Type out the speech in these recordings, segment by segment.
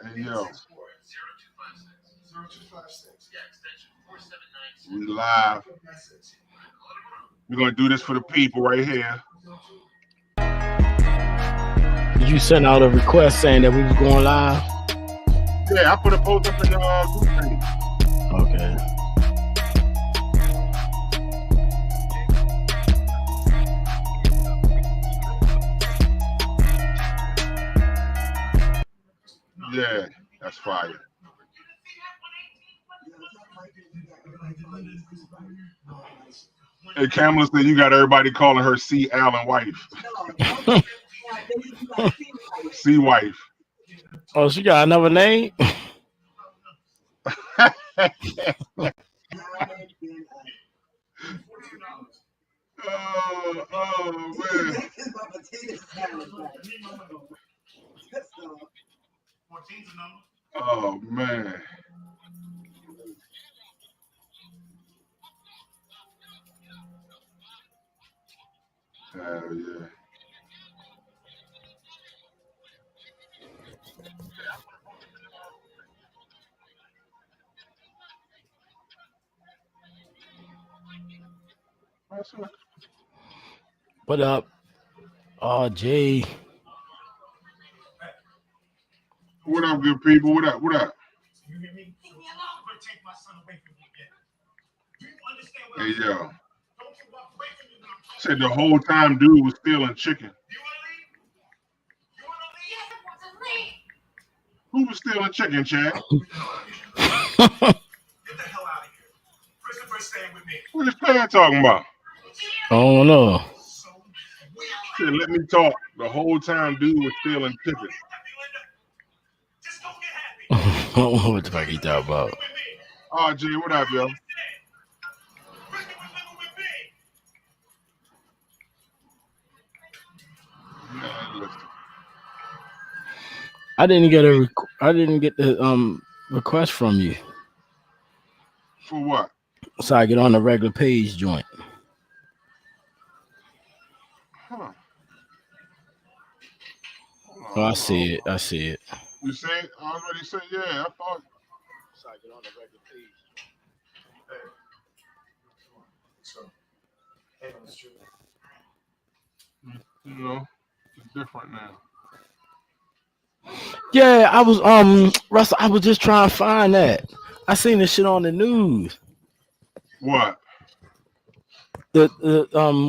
Hey, yo. We live. We're going to do this for the people right here. Did you send out a request saying that we was going live? Yeah, I put a post up in the group page. Okay. Yeah, that's fire. Hey, Kamala said you got everybody calling her C. Allen wife. C. wife. Oh, she got another name? Oh, man. Oh, man. Hell yeah. What up? Oh, Jay. What up, good people? What up? What up? Hey, yo. Said the whole time dude was stealing chicken. Who was stealing chicken, Chad? Get the hell out of here. Christopher, staying with me. What is Chad talking about? I don't know. Said, let me talk. The whole time dude was stealing chicken. I don't know what the fuck he talking about. Oh, Jay, what up, yo? I didn't get the request from you. For what? So I get on the regular page joint. Huh. Oh, I see it. I see it. You say it? I already said, yeah, I thought. So I get on the regular page. You know, it's different now. Yeah, I was Russell, I was just trying to find that. I seen this shit on the news. What? The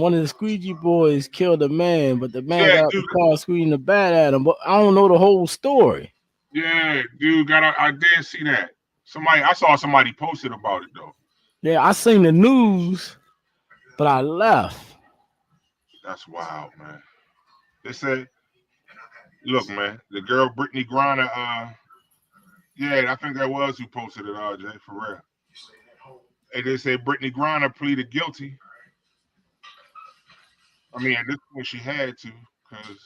one of the squeegee boys killed a man, but the man got the car squeezing the bat at him. But I don't know the whole story. Yeah, dude, I did see that. I saw somebody posted about it though. Yeah, I seen the news, but I left. That's wild, man. They said, look, man, the girl Brittany Griner, yeah, I think that was who posted it, RJ, for real. And they said Brittany Griner pleaded guilty. I mean, at this point she had to, because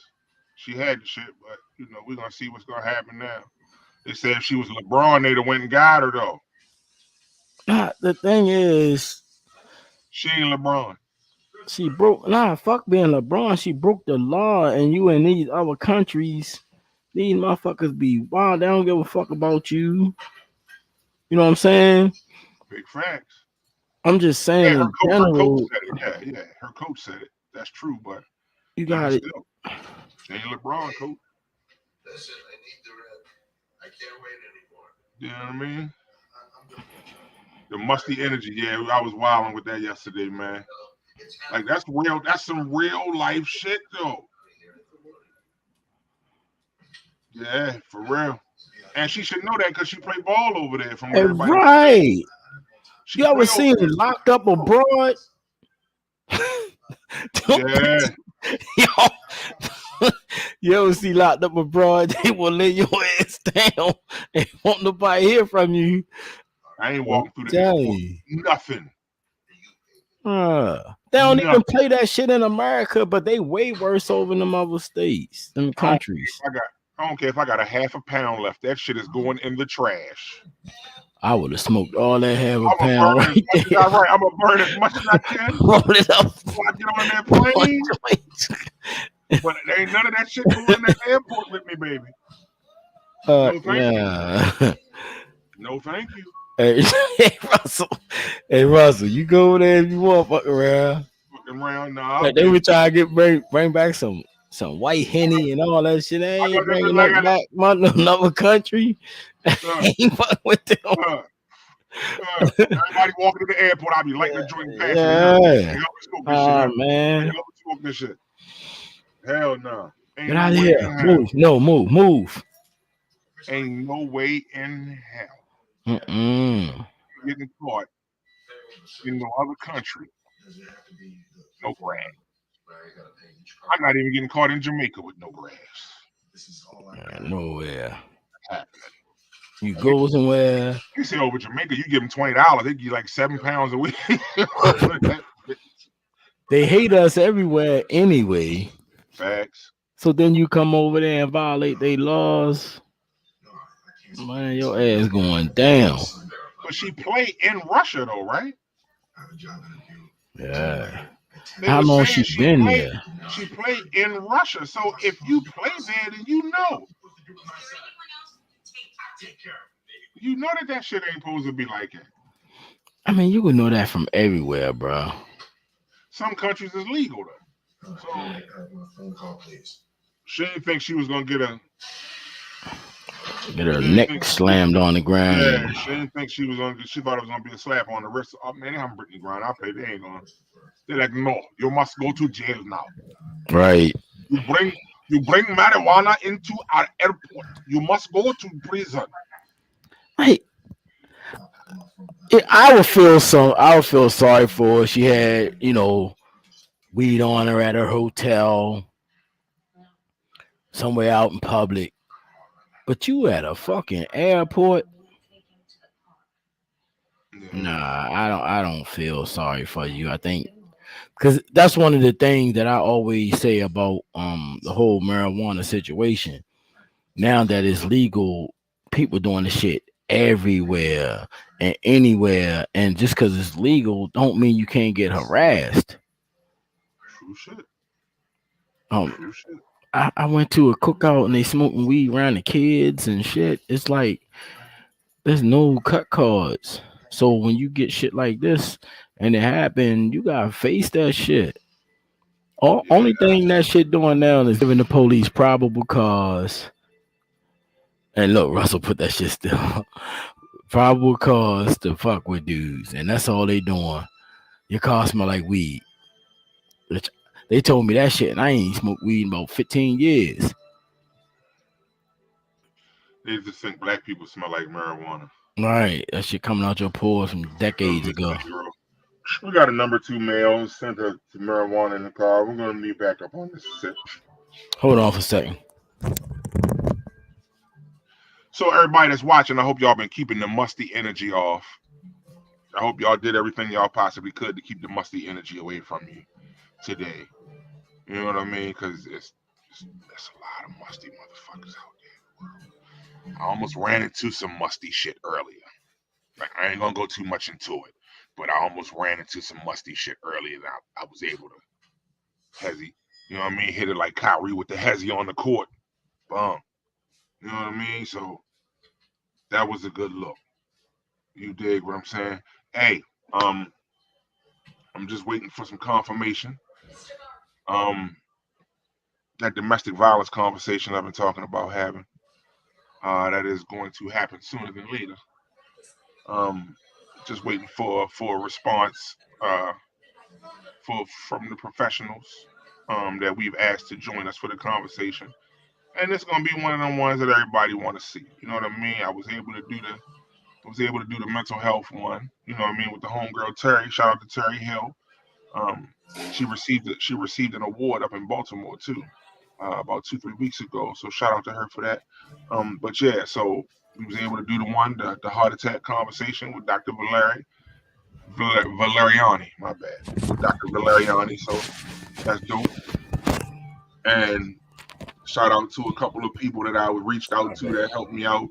she had the shit, but you know, we're gonna see what's gonna happen now. They said if she was LeBron, they'd have went and got her though. The thing is, she ain't LeBron. She broke fuck being LeBron. She broke the law, and you in these other countries, these motherfuckers be wild. They don't give a fuck about you. You know what I'm saying? Big facts. I'm just saying yeah, in general. Her coach said it. Yeah, her coach said it. That's true, but you got it. She ain't LeBron, coach. Listen, I need the red. I can't wait anymore. You know what I mean? The musty energy. Yeah, I was wilding with that yesterday, man. Like that's real. That's some real life shit, though. Yeah, for real. And she should know that because she played ball over there. From everybody. Right. You ever seen it locked up abroad? Yeah. You ever see locked up abroad? They will lay your ass down and won't nobody hear from you. I ain't walking through the airport. Nothing. They don't even play that shit in America, but they way worse over in them other states, them countries. I don't care if I got a half a pound left. That shit is going in the trash. I would have smoked all that half a pound right there. I'm gonna burn as much as I can. Roll it up. Before I get on that plane. But there ain't none of that shit going in that airport with me, baby. No, thank you. Nah. No, thank you. Hey, Russell. Hey, Russell, you go over there if you want, fuck around. Fucking around. Nah, Like I'm they good. were trying to bring back some white henny and all that shit. They I know ain't they look bringing like nothing back. Another country. Ain't fucking with them. Everybody walking to the airport, I'll be lighting the joint and passing it. Help Yeah. me smoke this Oh shit. man. Help me smoke this shit. Hell no. Ain't Get no out of way here. in hell. Move. No, move. Ain't no way in hell Mm-mm. getting caught in no other country. No grass. I'm not even getting caught in Jamaica with no grass. Nowhere. Happening. You go somewhere. You say over Jamaica, you give them $20, they give you like 7 pounds a week. They hate us everywhere anyway. Facts. So then you come over there and violate their laws. Man, your ass going down. But she played in Russia though, right? Yeah. They How were long saying she been there? She played in Russia. So if you play there, then you know. You know that shit ain't supposed to be like it. I mean, you would know that from everywhere, bro. Some countries is legal though. So she didn't think she was gonna get her neck slammed on the ground. Yeah, she didn't think she was gonna. She thought it was gonna be a slap on the wrist. Oh man, I'm Brittany Griner. I pay. They ain't gonna. They're like, no, you must go to jail now. Right. You bring marijuana into our airport. You must go to prison. I would feel sorry for her. She had, weed on her at her hotel, somewhere out in public. But you at a fucking airport? Nah, I don't feel sorry for you. I think because that's one of the things that I always say about the whole marijuana situation. Now that it's legal, people doing the shit everywhere and anywhere, and just because it's legal, don't mean you can't get harassed. True shit. True shit. I went to a cookout and they smoking weed around the kids and shit. It's like there's no cut cards. So when you get shit like this and it happened, you gotta face that shit. Only thing that shit doing now is giving the police probable cause. And look, Russell put that shit still. Probable cause to fuck with dudes, and that's all they doing. Your car smell like weed. They told me that shit, and I ain't smoked weed in about 15 years. They just think black people smell like marijuana. Right, that shit coming out your pores from decades ago. We got a number 2 male sent her to marijuana in the car. We're gonna meet back up on this sip. Hold on for a second. So everybody that's watching, I hope y'all been keeping the musty energy off. I hope y'all did everything y'all possibly could to keep the musty energy away from you today. You know what I mean? Because there's a lot of musty motherfuckers out there. I almost ran into some musty shit earlier. Like, I ain't gonna go too much into it, but I almost ran into some musty shit earlier, and I was able to hezzy. You know what I mean? Hit it like Kyrie with the hezzy on the court. Boom. You know what I mean? So that was a good look. You dig what I'm saying? Hey, I'm just waiting for some confirmation. That domestic violence conversation I've been talking about having, that is going to happen sooner than later. Just waiting for a response from the professionals that we've asked to join us for the conversation, and it's gonna be one of them ones that everybody want to see. You know what I mean? I was able to do the mental health one. You know what I mean, with the homegirl Terry. Shout out to Terry Hill. She received an award up in Baltimore too, about 2-3 weeks ago. So shout out to her for that. But yeah, so we was able to do the heart attack conversation with Dr. Valeriani. My bad, Dr. Valeriani. So that's dope. And shout out to a couple of people that I reached out to that helped me out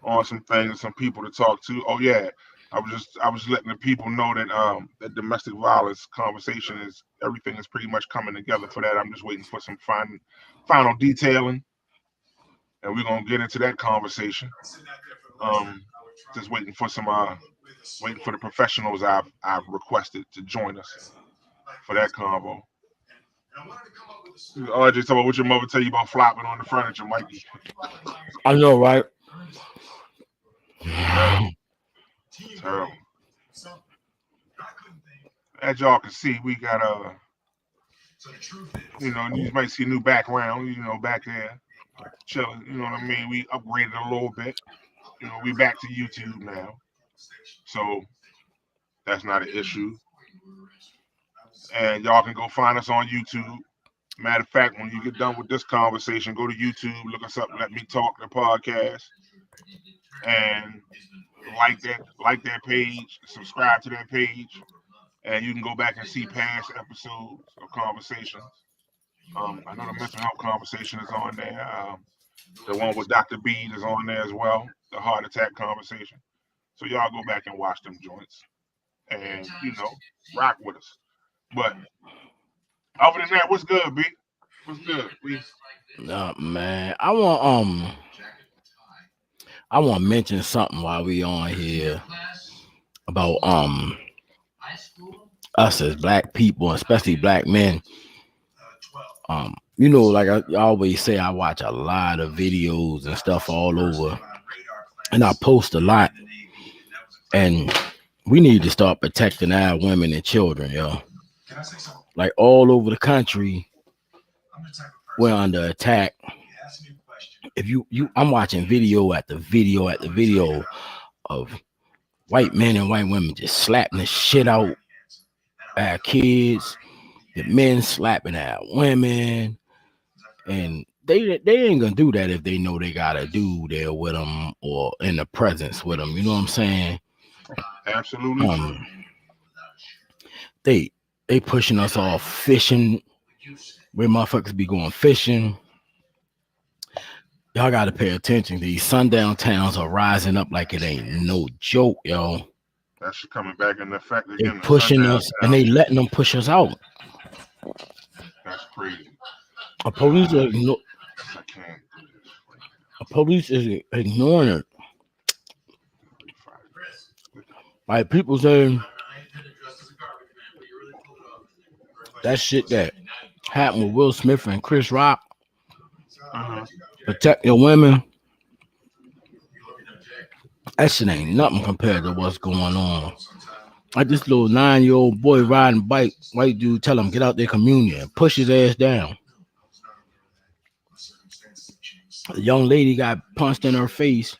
on some things, some people to talk to. Oh yeah. I was letting the people know that that domestic violence conversation everything is pretty much coming together for that. I'm just waiting for some final detailing, and we're gonna get into that conversation. Just waiting for the professionals I've requested to join us for that convo. RJ, talk about what your mother tell you about flopping on the furniture, Mikey. I know, right? Terrible. As y'all can see, we got you might see a new background, back there, chilling. You know what I mean? We upgraded a little bit. We back to YouTube now, so that's not an issue. And y'all can go find us on YouTube. Matter of fact, when you get done with this conversation, go to YouTube, look us up, Let Me Talk the podcast, and like that page, subscribe to that page, and you can go back and see past episodes of conversations. I know the mental health conversation is on there. The one with Dr. B is on there as well, the heart attack conversation. So y'all go back and watch them joints, and rock with us. But other than that, what's good, B? What's good, B? Nah, man. I want to mention something while we on here about us as black people, especially black men. Like I always say, I watch a lot of videos and stuff all over, and I post a lot. And we need to start protecting our women and children, yo. Like all over the country, we're under attack. If I'm watching video after video after video of white men and white women just slapping the shit out our kids, the men slapping our women, and they ain't gonna do that if they know they got a dude there with them or in the presence with them. You know what I'm saying? Absolutely. They pushing us off fishing. Where motherfuckers be going fishing. Y'all gotta pay attention. These sundown towns are rising up like it ain't no joke, yo. That's coming back in effect again. They pushing us and they letting them push us out. That's crazy. The police is ignoring it. Like people saying that shit that happened with Will Smith and Chris Rock. Protect your women. That shit ain't nothing compared to what's going on. Like this little 9-year-old boy riding bike, white dude tell him get out their communion and push his ass down. A young lady got punched in her face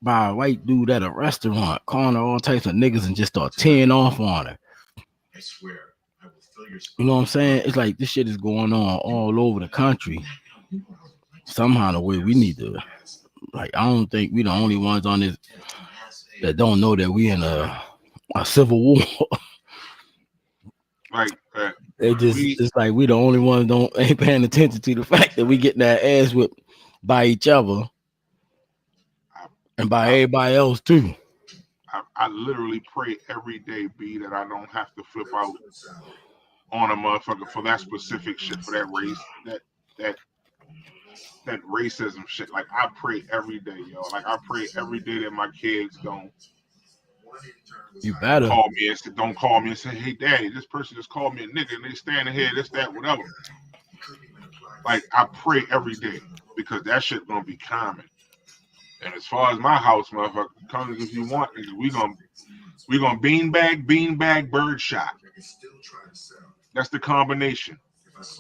by a white dude at a restaurant, calling her all types of niggas and just start tearing off on her. You know what I'm saying? It's like this shit is going on all over the country. Somehow the way we need to, I don't think we the only ones on this that don't know that we in a civil war. It's like we the only ones ain't paying attention to the fact that we getting that ass whipped by each other and by everybody else too. I literally pray every day, B, that I don't have to flip out on a motherfucker for that specific shit, for that race, that racism shit. Like I pray every day, yo. Like I pray every day that my kids don't. You better don't call me and say, "Hey, daddy, this person just called me a nigga," and they standing here, this, that, whatever. Like I pray every day because that shit gonna be common. And as far as my house, motherfucker, come if you want, we gonna beanbag, bird shot. That's the combination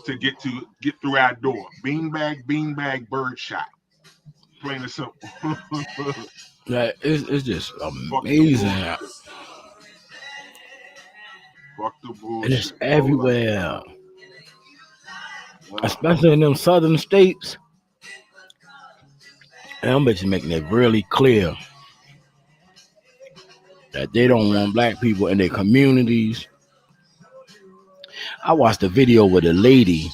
to get through our door. Beanbag, bird shot. Plain and simple. Yeah, it's just amazing. Fuck the bullshit. And it's everywhere. Especially in them southern states. And I'm bitches making it really clear that they don't want black people in their communities. I watched a video where the lady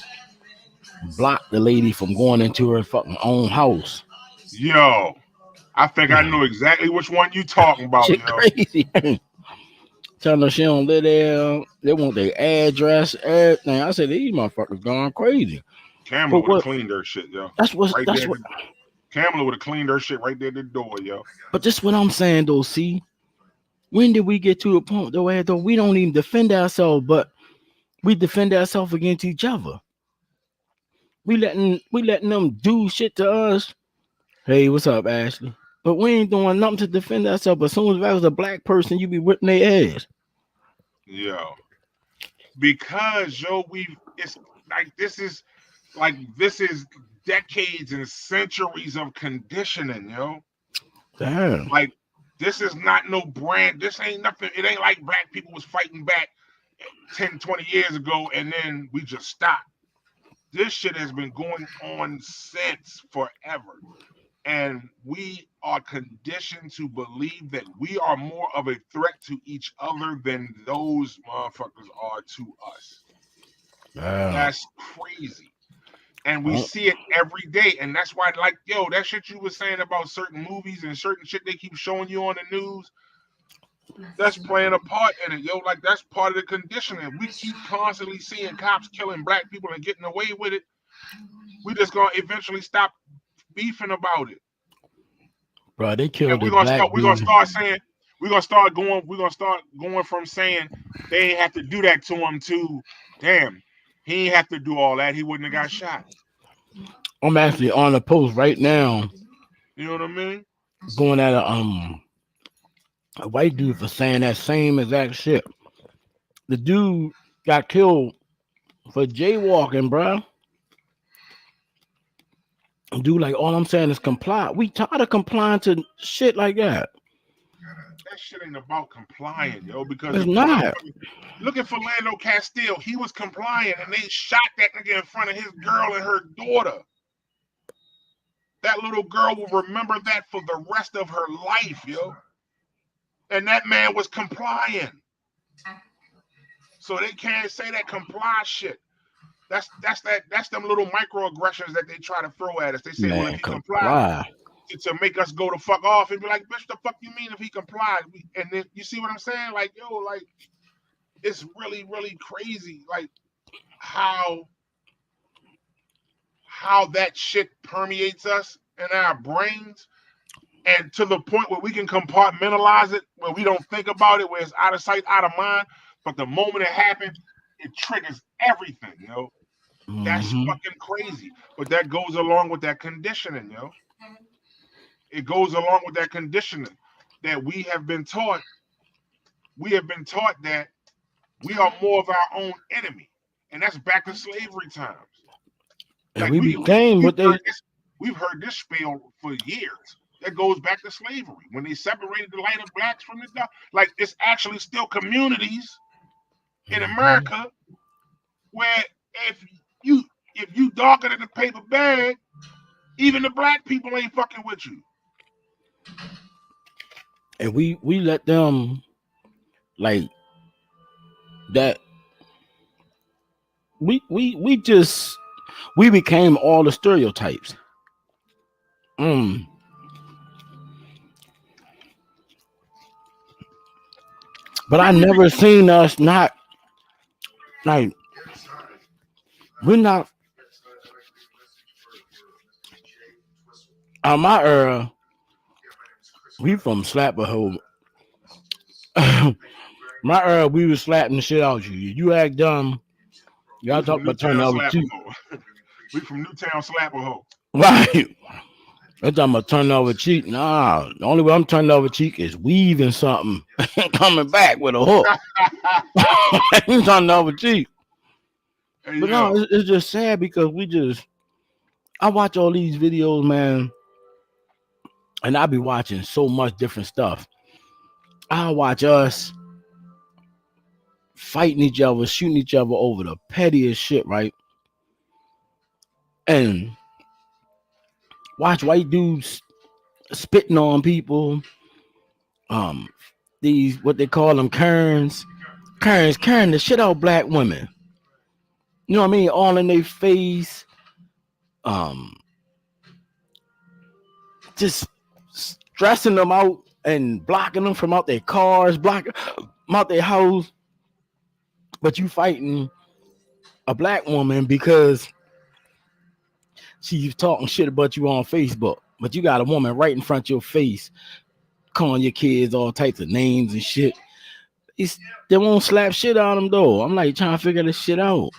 blocked the lady from going into her fucking own house. Yo, I think I know exactly which one you talking about. Shit yo. Crazy. Telling her she don't live there. They want their address, everything. I said, these motherfuckers gone crazy. Kamala But would have what? cleaned her shit, yo. That's what. Right That's there. what. Kamala would have cleaned her shit right there at the door, yo. But this what I'm saying though. See, when did we get to a point though where though we don't even defend ourselves, but we defend ourselves against each other? We letting them do shit to us. Hey, what's up, Ashley? But we ain't doing nothing to defend ourselves. But as soon as that was a black person, you be whipping their ass. Yo. Because yo, it's like this is decades and centuries of conditioning, yo. Damn. Like this is not no brand. This ain't nothing. It ain't like black people was fighting back 10, 20 years ago and then we just stopped. This shit has been going on since forever. And we are conditioned to believe that we are more of a threat to each other than those motherfuckers are to us. Damn. That's crazy. And we see it every day. And that's why, like, yo, that shit you were saying about certain movies and certain shit they keep showing you on the news, that's playing a part in it, yo. Like, that's part of the conditioning. We keep constantly seeing cops killing black people and getting away with it. We just gonna eventually stop beefing about it. Bro, they killed We're the gonna black start going from saying they ain't have to do that to him to, damn, he ain't have to do all that. He wouldn't have got shot. I'm actually on a post right now. You know what I mean? Going at a white dude for saying that same exact shit. The dude got killed for jaywalking, bro. Dude, like, all I'm saying is comply. We tired of complying to shit like that. That shit ain't about complying, yo, because It's not. Look at Philando Castile. He was complying and they shot that nigga in front of his girl and her daughter. That little girl will remember that for the rest of her life, yo. And that man was complying. So they can't say that comply shit. That's them little microaggressions that they try to throw at us. They say, well, if he comply to make us go the fuck off and be like, bitch, the fuck you mean if he complied? And then you see what I'm saying? Like, yo, like, it's really, really crazy, like how that shit permeates us in our brains, and to the point where we can compartmentalize it, where we don't think about it, where it's out of sight, out of mind. But the moment it happens, it triggers everything, yo. That's fucking crazy. But that goes along with that conditioning, yo. It goes along with that conditioning that we have been taught. We have been taught that we are more of our own enemy. And that's back to slavery times. And like we became what they... We've heard this spiel for years. That goes back to slavery. When they separated the lighter blacks from the dark. Like, it's actually still communities in America where if you darker than a paper bag, even the black people ain't fucking with you. And we let them, like, that we became all the stereotypes. But I never seen us not, like, we're not on my era. We from Slapper. My era, we was slapping the shit out you. You act dumb. Y'all talk about turning over cheek. We from Newtown Slapper. Right. They're talking about turning over cheek. Nah, the only way I'm turning over cheek is weaving something coming back with a hook. You turning over cheek. Hey, but no, it's just sad because I watch all these videos, man, and I be watching so much different stuff. I watch us fighting each other, shooting each other over the pettiest shit, right? And watch white dudes spitting on people. These, what they call them, Karens the shit out black women. You know what I mean? All in their face. Just stressing them out and blocking them from out their cars, blocking them out their house. But you fighting a black woman because she's talking shit about you on Facebook, but you got a woman right in front of your face calling your kids all types of names and shit. They won't slap shit on them though. I'm like trying to figure this shit out.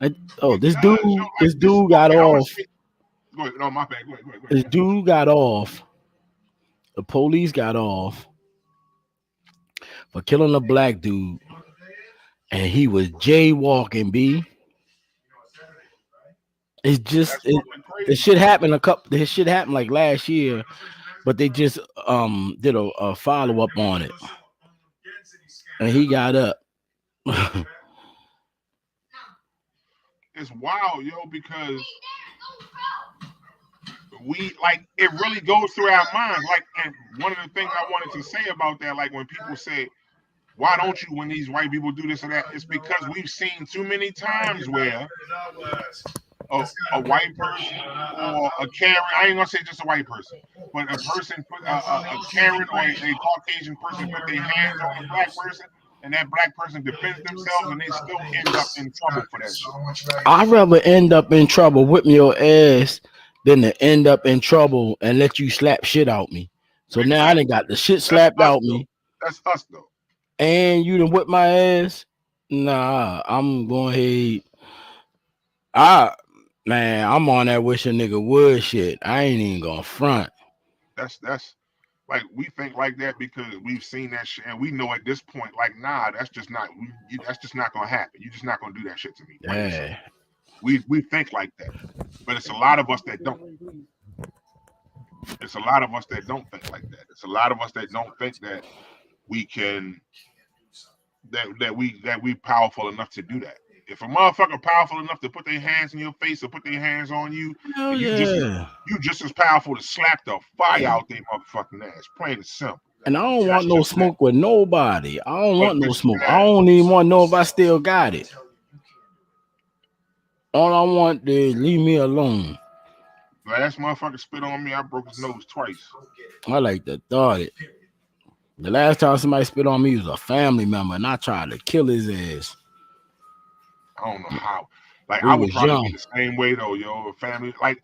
Like, oh, It does, yo. Like this this. dude got Okay, I'm gonna off. say. Go ahead. No, my bad. Go ahead. This dude got off. The police got off for killing a black dude, and he was jaywalking. B. It's just That's fucking this crazy. shit happened This shit happened like last year, but they just did a follow up on it, and he got up. It's wild, yo, because we like it really goes through our minds. Like, and one of the things I wanted to say about that, like when people say, why don't you when these white people do this or that? It's because we've seen too many times where a white person or a Karen, I ain't gonna say just a white person, but a person put a Karen or a Caucasian person put their hands on a black person, and that black person defends themselves, and they still end up in trouble for that shit. I'd rather end up in trouble whipping your ass than to end up in trouble and let you slap shit out me. So now I done got the shit slapped out me. That's us though. And you done whip my ass. Nah, I'm going ahead. Man, I'm on that wish a nigga would shit. I ain't even gonna front. That's like we think like that because we've seen that shit, and we know at this point, like, nah, that's just not gonna happen. You're just not gonna do that shit to me. Yeah. We think like that, but it's a lot of us that don't. It's a lot of us that don't think like that. It's a lot of us that don't think that we can that we powerful enough to do that. If a motherfucker powerful enough to put their hands in your face or put their hands on you, you just as powerful to slap the fire out their motherfucking ass. Plain and simple. And I don't want no smoke with nobody. I don't want no smoke. I don't even want to know if I still got it. All I want is leave me alone. Last motherfucker spit on me, I broke his nose twice. I like to thought it. The last time somebody spit on me was a family member, and I tried to kill his ass. I don't know how. Like, I would probably be the same way though, yo. Family, like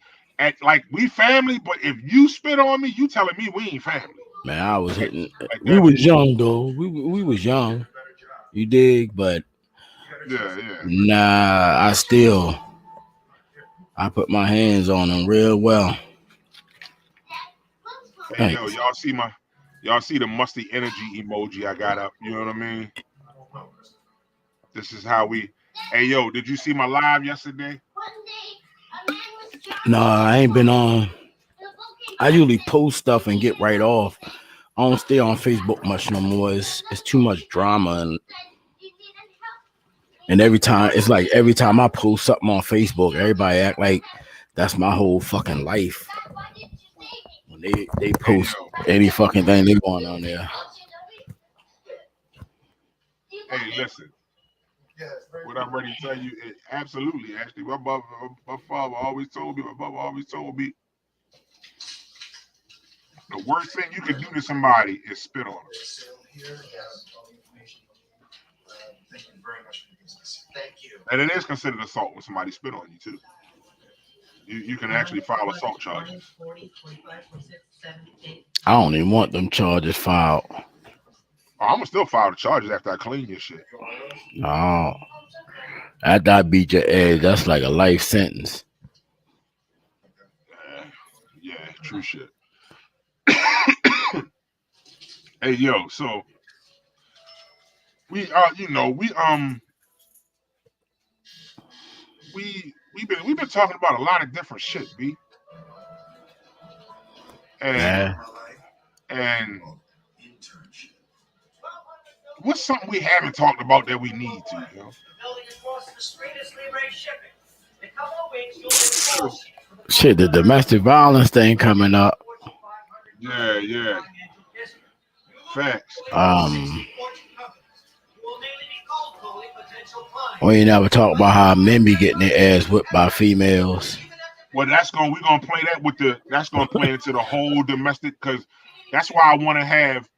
we family, but if you spit on me, you telling me we ain't family. Man, I was hitting. Like we was young though. We was young. You dig? But yeah. Nah, I put my hands on them real well. Hey, yo, y'all see the musty energy emoji I got up? You know what I mean? This is how we. Hey, yo, did you see my live yesterday? No, I ain't been on. I usually post stuff and get right off. I don't stay on Facebook much no more. It's too much drama and every time I post something on Facebook, everybody act like that's my whole fucking life. When they post any fucking thing they going on there. Hey, listen. What I'm ready to tell you is absolutely, actually, my father always told me, the worst thing you can do to somebody is spit on them. Thank you very much for this. Thank you. And it is considered assault when somebody spit on you too. You can actually file assault charges. I don't even want them charges filed. I'm gonna still file the charges after I clean your shit. No. After I beat your ass, that's like a life sentence. Yeah, true shit. Hey, yo, so we've been talking about a lot of different shit, B. And what's something we haven't talked about that we need to, you know? Shit, the domestic violence thing coming up. Yeah. Facts. We ain't never talk about how men be getting their ass whipped by females. Well, we're gonna play that that's gonna play into the whole domestic, because that's why I want to have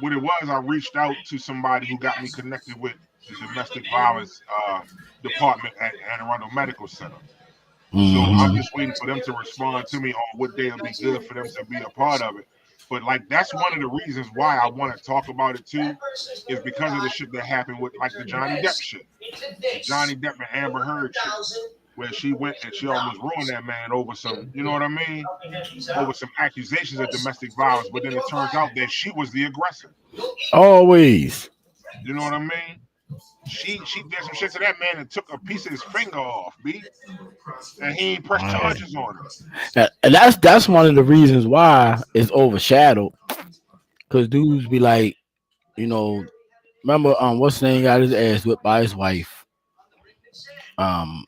what it was. I reached out to somebody who got me connected with the domestic violence department at Anne Arundel Medical Center, So I'm Mhm. just waiting for them to respond to me on what day will be good for them to be a part of it. But like that's one of the reasons why I want to talk about it too, is because of the shit that happened with like the Johnny Depp shit, the Johnny Depp and Amber Heard shit, where she went and she almost ruined that man over some, you know what I mean, over some accusations of domestic violence. But then it turns out that she was the aggressor. Always. You know what I mean? She did some shit to that man and took a piece of his finger off, B, and he ain't pressed Right. charges on her. And that's one of the reasons why it's overshadowed. Cause dudes be like, you know, remember what's the name got his ass whipped by his wife?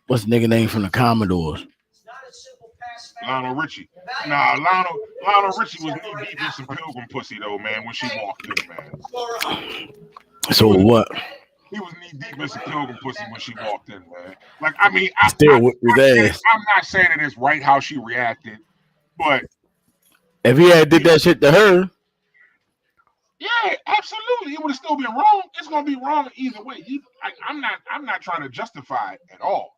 What's the nigga name from the Commodores? Lionel Richie. Nah, Lionel Richie was knee deep in some pilgrim pussy though, man. When she walked in, man, he So was what? he was knee deep in some pilgrim pussy when she walked in, man. Like I mean, Still whipped his ass. I'm not saying that it's right how she reacted, but If he had did that shit to her, yeah, absolutely, it would have still been wrong. It's gonna be wrong either way. I'm not trying to justify it at all.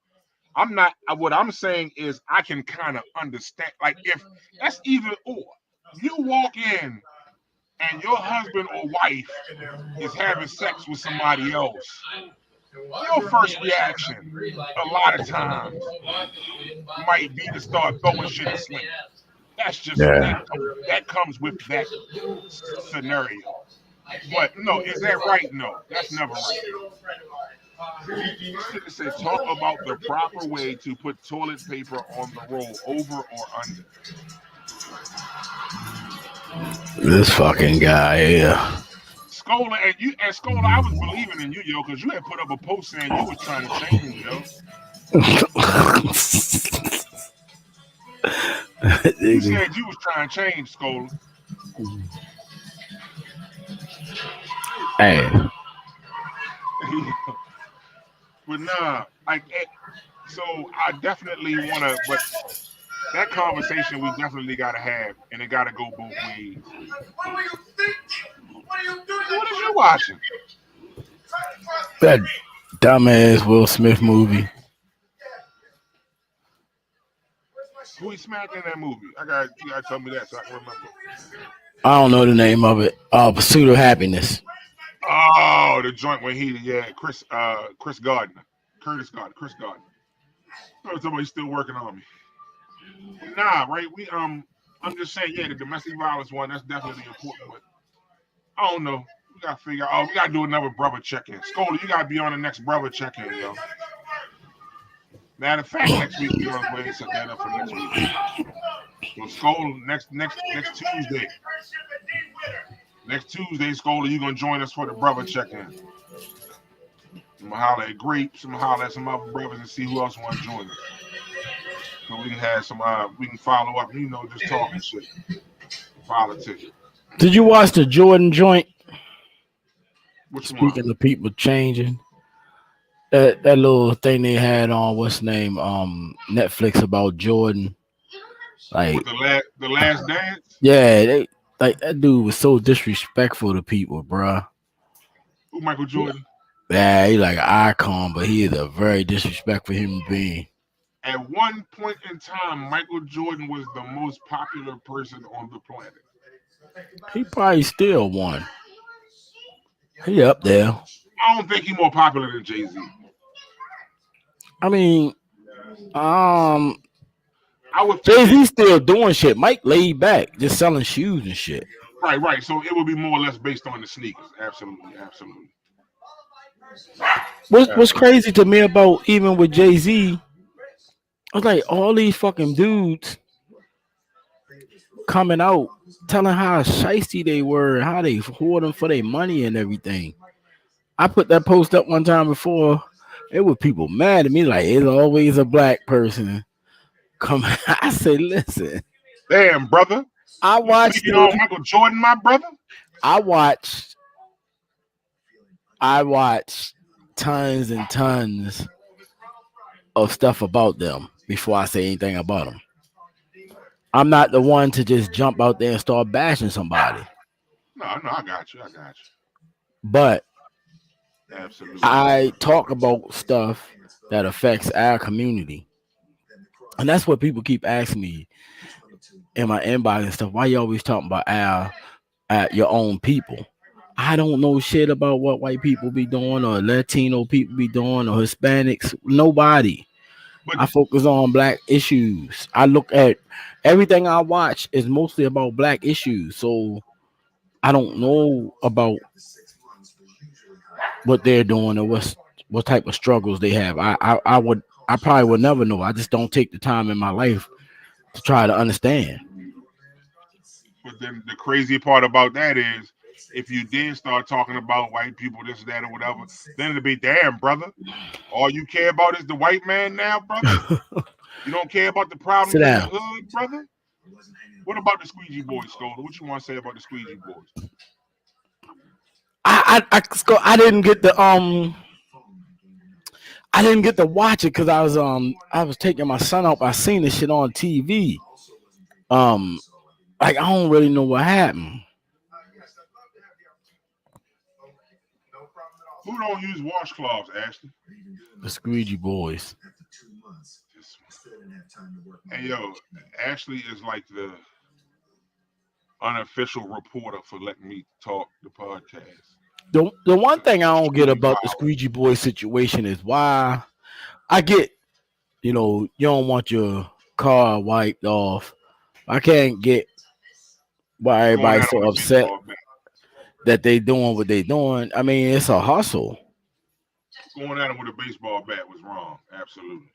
I'm not. What I'm saying is, I can kind of understand. Like, if that's either or, you walk in and your husband or wife is having sex with somebody else, your first reaction, a lot of times, might be to start throwing shit and slinging. That's just yeah, that comes with that scenario. But no, is that right? No, that's never right. This nigga said, talk about the proper way to put toilet paper on the roll, over or under. this fucking guy here. Scola, and Scola, I was believing in you, yo, because you had put up a post saying you was trying to change, yo. You said you was trying to change, Scola. Hey, But nah, so I definitely want to, but that conversation we definitely got to have, and it got to go both ways. What were you thinking? What are you doing? What is you watching? that dumbass Will Smith movie. Who he smacked in that movie? You gotta tell me that so I can remember. I don't know the name of it. Pursuit of Happiness. Oh, the joint when Chris Gardner. Curtis Gardner. Chris Gardner. I was talking about he's still working on me. Nah, right? I'm just saying, yeah, the domestic violence one, that's definitely important, but I don't know. We gotta figure out, we gotta do another brother check-in. Scola, you gotta be on the next brother check-in, yo. Matter of fact, next week we're gonna go ahead and set that up for next week. So Scola, next Tuesday. Next Tuesday, Scola, you're gonna join us for the brother check-in. I'm gonna holler at Grapes, I'm gonna holler at some other brothers and see who else wanna join us. So we can have some we can follow up, just talking shit. Politics. Did you watch the Jordan joint? Which Speaking one? of people changing, that little thing they had on what's the name Netflix about Jordan. Like With the last dance? yeah, they like that dude was so disrespectful to people, bruh. Who, Michael Jordan? Yeah, he like an icon, but he is a very disrespectful human being. At one point in time, Michael Jordan was the most popular person on the planet. He probably still won. He up there. I don't think he's more popular than Jay-Z. I mean, I would Jay think Z still doing shit. Mike laid back, just selling shoes and shit. right. So it would be more or less based on the sneakers. Absolutely. What's crazy to me about even with Jay Z, I was like all these fucking dudes coming out telling how shiesty they were, how they hoard them for their money and everything. I put that post up one time before. It was people mad at me like it's always a black person coming. I said, listen, Damn, brother. I You watched speaking on Michael Jordan, my brother? I watched tons and tons of stuff about them before I say anything about them. I'm not the one to just jump out there and start bashing somebody. No, I got you. But Absolutely. I talk about stuff that affects our community. And that's what people keep asking me in my inbox and stuff. Why you always talking about your own people? I don't know shit about what white people be doing or Latino people be doing or Hispanics. Nobody. But I focus on black issues. I look at everything I watch is mostly about black issues. So I don't know about what they're doing or what type of struggles they have. I probably would never know. I just don't take the time in my life to try to understand. then the crazy part about that is, if you did start talking about white people, this, that, or whatever, then it'd be, damn, brother. All you care about is the white man now, brother. You don't care about the problems Sit in down. the hood, brother. What about the Squeegee Boys, Scholar? What you want to say about the Squeegee Boys? I didn't get the I didn't get to watch it because I was taking my son out. I seen this shit on TV. Like I don't really know what happened. Who don't use washcloths, Ashley? The Squeegee Boys. Hey, yo, Ashley is like the unofficial reporter for Let Me Talk the podcast. The one thing I don't get about the Squeegee Boy situation is why I get, you don't want your car wiped off. I can't get why everybody's so upset that they doing what they doing. I mean, it's a hustle. Going at him with a baseball bat was wrong. Absolutely.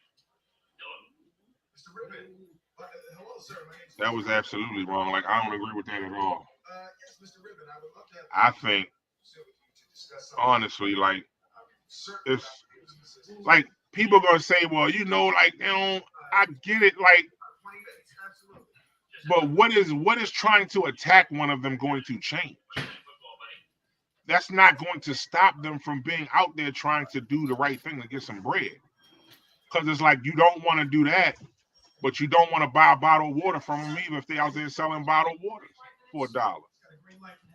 That was absolutely wrong. Like, I don't agree with that at all. I think, honestly, like, it's like people gonna say, well, like, I get it, like, but what is trying to attack one of them going to change? That's not going to stop them from being out there trying to do the right thing to get some bread. Because it's like, you don't want to do that, but you don't want to buy a bottle of water from them either if they're out there selling bottled waters for $1.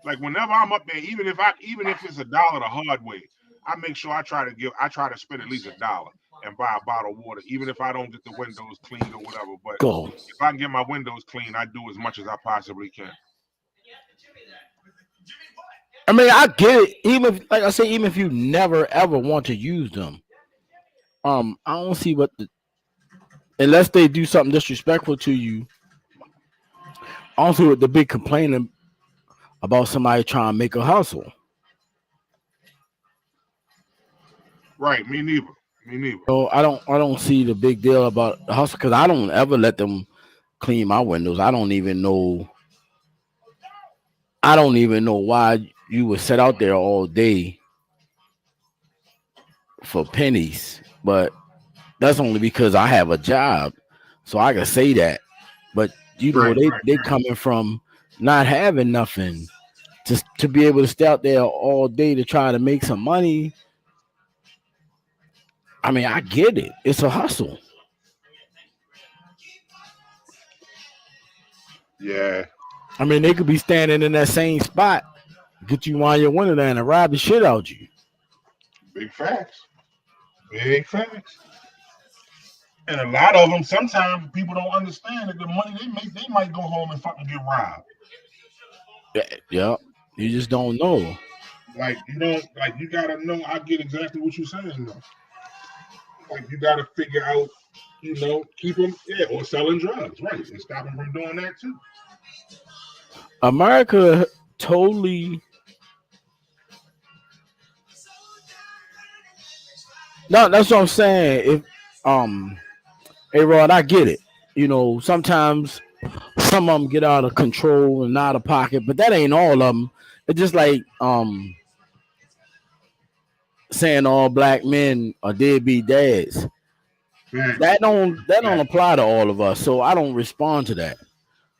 Like, whenever I'm up there, even if it's $1 the hard way, I make sure I try to spend at least $1 and buy a bottle of water, even if I don't get the windows cleaned or whatever. But if I can get my windows clean, I do as much as I possibly can. I mean, I get it. Even if you never ever want to use them, I don't see unless they do something disrespectful to you. I don't see what the big complaining about somebody trying to make a hustle. Right, me neither. So I don't see the big deal about the hustle because I don't ever let them clean my windows. I don't even know why you would sit out there all day for pennies, but that's only because I have a job, so I can say that. But they coming from not having nothing to be able to stay out there all day to try to make some money. I mean, I get it. It's a hustle. Yeah. I mean, they could be standing in that same spot, get you while your window down and rob the shit out you. Big facts. And a lot of them, sometimes people don't understand that the money they make, they might go home and fucking get robbed. Yeah. You just don't know. Like, you gotta know. I get exactly what you're saying, though. Like, you gotta figure out, keep them, or selling drugs, right? And stop them from doing that too. America totally. No, that's what I'm saying. Hey Rod, I get it. Sometimes some of them get out of control and out of pocket, but that ain't all of them. It's just like saying all black men are deadbeat dads. That don't apply to all of us, so I don't respond to that.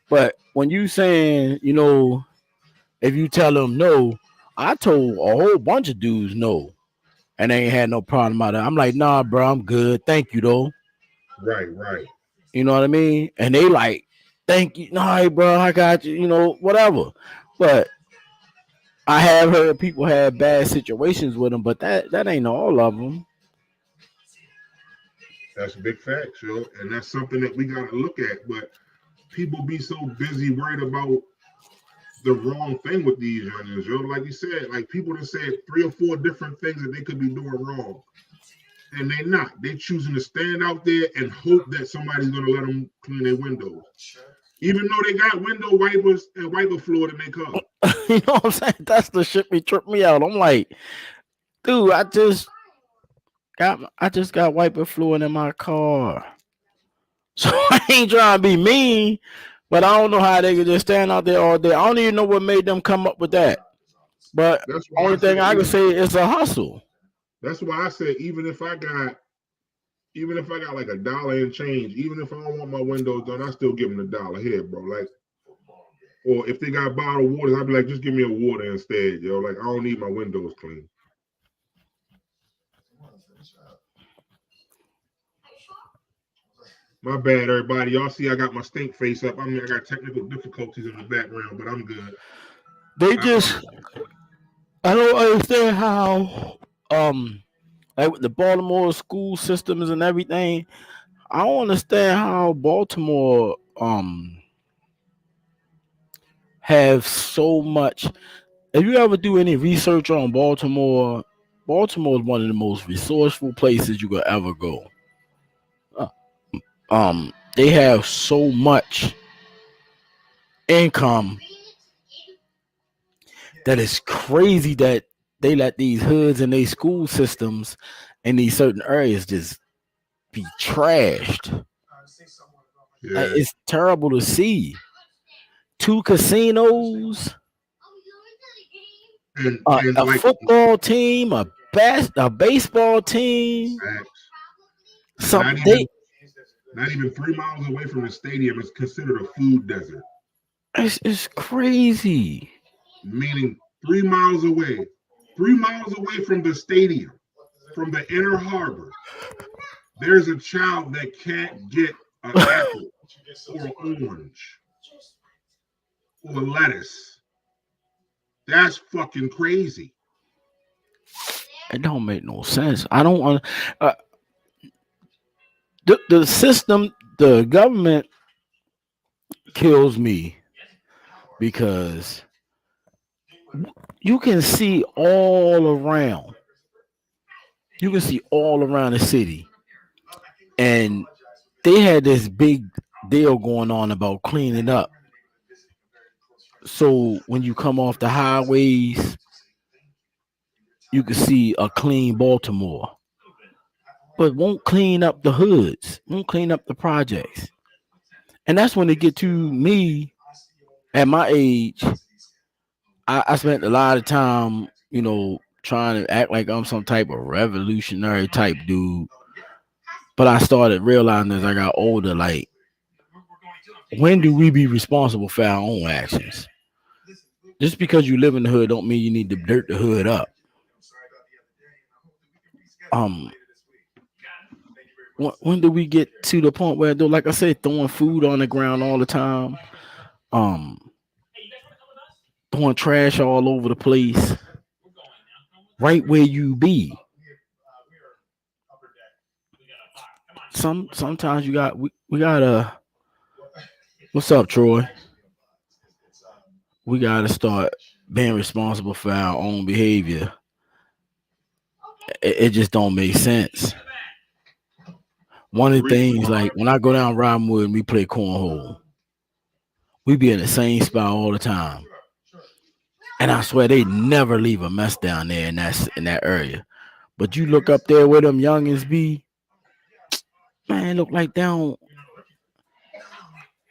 But when you saying, if you tell them no, I told a whole bunch of dudes no, and they ain't had no problem about it. I'm like, nah, bro, I'm good. Thank you, though. Right. You know what I mean? And they like, thank you. Nah, bro, I got you, whatever. But I have heard people have bad situations with them, but that ain't all of them. That's big facts, yo. And that's something that we gotta look at. But people be so busy worried about the wrong thing with these youngins, yo. Like you said, like people that said 3 or 4 different things that they could be doing wrong. And they not. They choosing to stand out there and hope that somebody's gonna let them clean their windows. Even though they got window wipers and wiper fluid in their car. You know what I'm saying? That's the shit be trip me out. I'm like, dude, I just got wiper fluid in my car. So I ain't trying to be mean, but I don't know how they could just stand out there all day. I don't even know what made them come up with that. But That's the why only thing I can say is a hustle. That's why I said even if I got like $1 and change, even if I don't want my windows done, I still give them $1 here, bro. Like, or if they got bottled waters, I'd be like, just give me a water instead, yo. Like, I don't need my windows clean. My bad, everybody. Y'all see I got my stink face up. I mean, I got technical difficulties in the background, but I'm good. They just, I don't understand how, like with the Baltimore school systems and everything, I don't understand how Baltimore, have so much. If you ever do any research on Baltimore, Baltimore is one of the most resourceful places you could ever go. They have so much income that it's crazy that they let these hoods and these school systems in these certain areas just be trashed. Yeah. It's terrible to see. 2 casinos, And a like football team, a baseball team. Something not even 3 miles away from the stadium is considered a food desert. It's crazy. Meaning 3 miles away from the stadium, from the inner harbor, there's a child that can't get an apple or an orange or lettuce. That's fucking crazy. It don't make no sense. I don't want the system, the government kills me because you can see all around. You can see all around the city. And they had this big deal going on about cleaning up. So when you come off the highways, you can see a clean Baltimore. But won't clean up the hoods, won't clean up the projects. And that's when they get to me at my age. I spent a lot of time, trying to act like I'm some type of revolutionary type dude. But I started realizing as I got older, like, when do we be responsible for our own actions? Just because you live in the hood don't mean you need to dirt the hood up. When do we get to the point where, though, like I said, throwing food on the ground all the time, throwing trash all over the place, right where you be? Sometimes we gotta. What's up, Troy? We gotta start being responsible for our own behavior. It just don't make sense. One of the things, like when I go down Robinwood and we play cornhole, we be in the same spot all the time. And I swear they never leave a mess down there in that area. But you look up there where them youngins be, man, look like they don't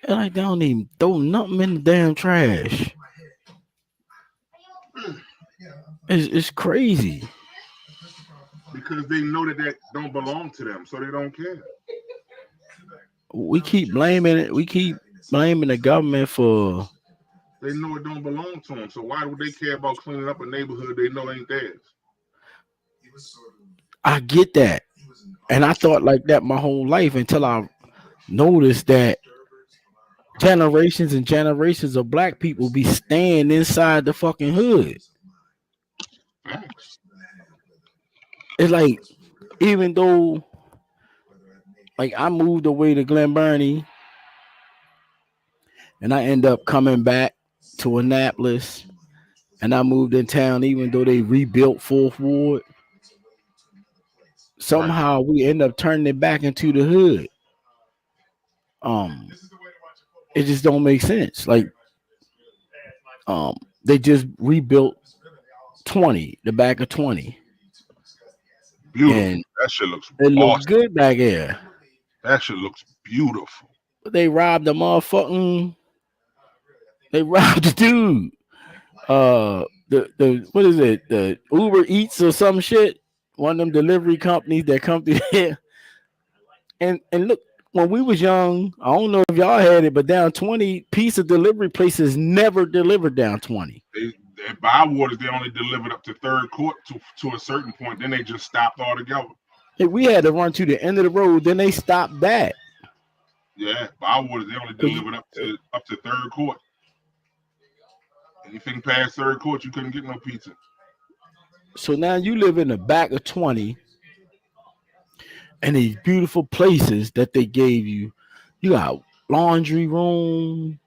even throw nothing in the damn trash. It's crazy. Because they know that don't belong to them, so they don't care. We keep blaming it. We keep blaming the government for. They know it don't belong to them, so why would they care about cleaning up a neighborhood they know ain't theirs? I get that, and I thought like that my whole life until I noticed that generations and generations of black people be staying inside the fucking hood. It's like, even though Like I moved away to Glen Burnie, and I end up coming back to Annapolis, and I moved in town, even though they rebuilt Fourth Ward. Right. Somehow we end up turning it back into the hood. Um, it just don't make sense. Like, they just rebuilt 20, the back of 20, Beautiful. and That shit looks it looked awesome. good back there. That shit looks beautiful. But they robbed the motherfucking. They robbed the dude. The what is it? The Uber Eats or some shit. One of them delivery companies that come through here. And look, when we was young, I don't know if y'all had it, but down 20 pizza delivery places never delivered down 20. At Bywaters, they only delivered up to third court to a certain point. Then they just stopped altogether. Hey, we had to run to the end of the road, then they stopped that. Yeah, Bywaters, they only delivered up to third court. Anything past third court, you couldn't get no pizza. So now you live in the back of 20 and these beautiful places that they gave you. You got laundry room.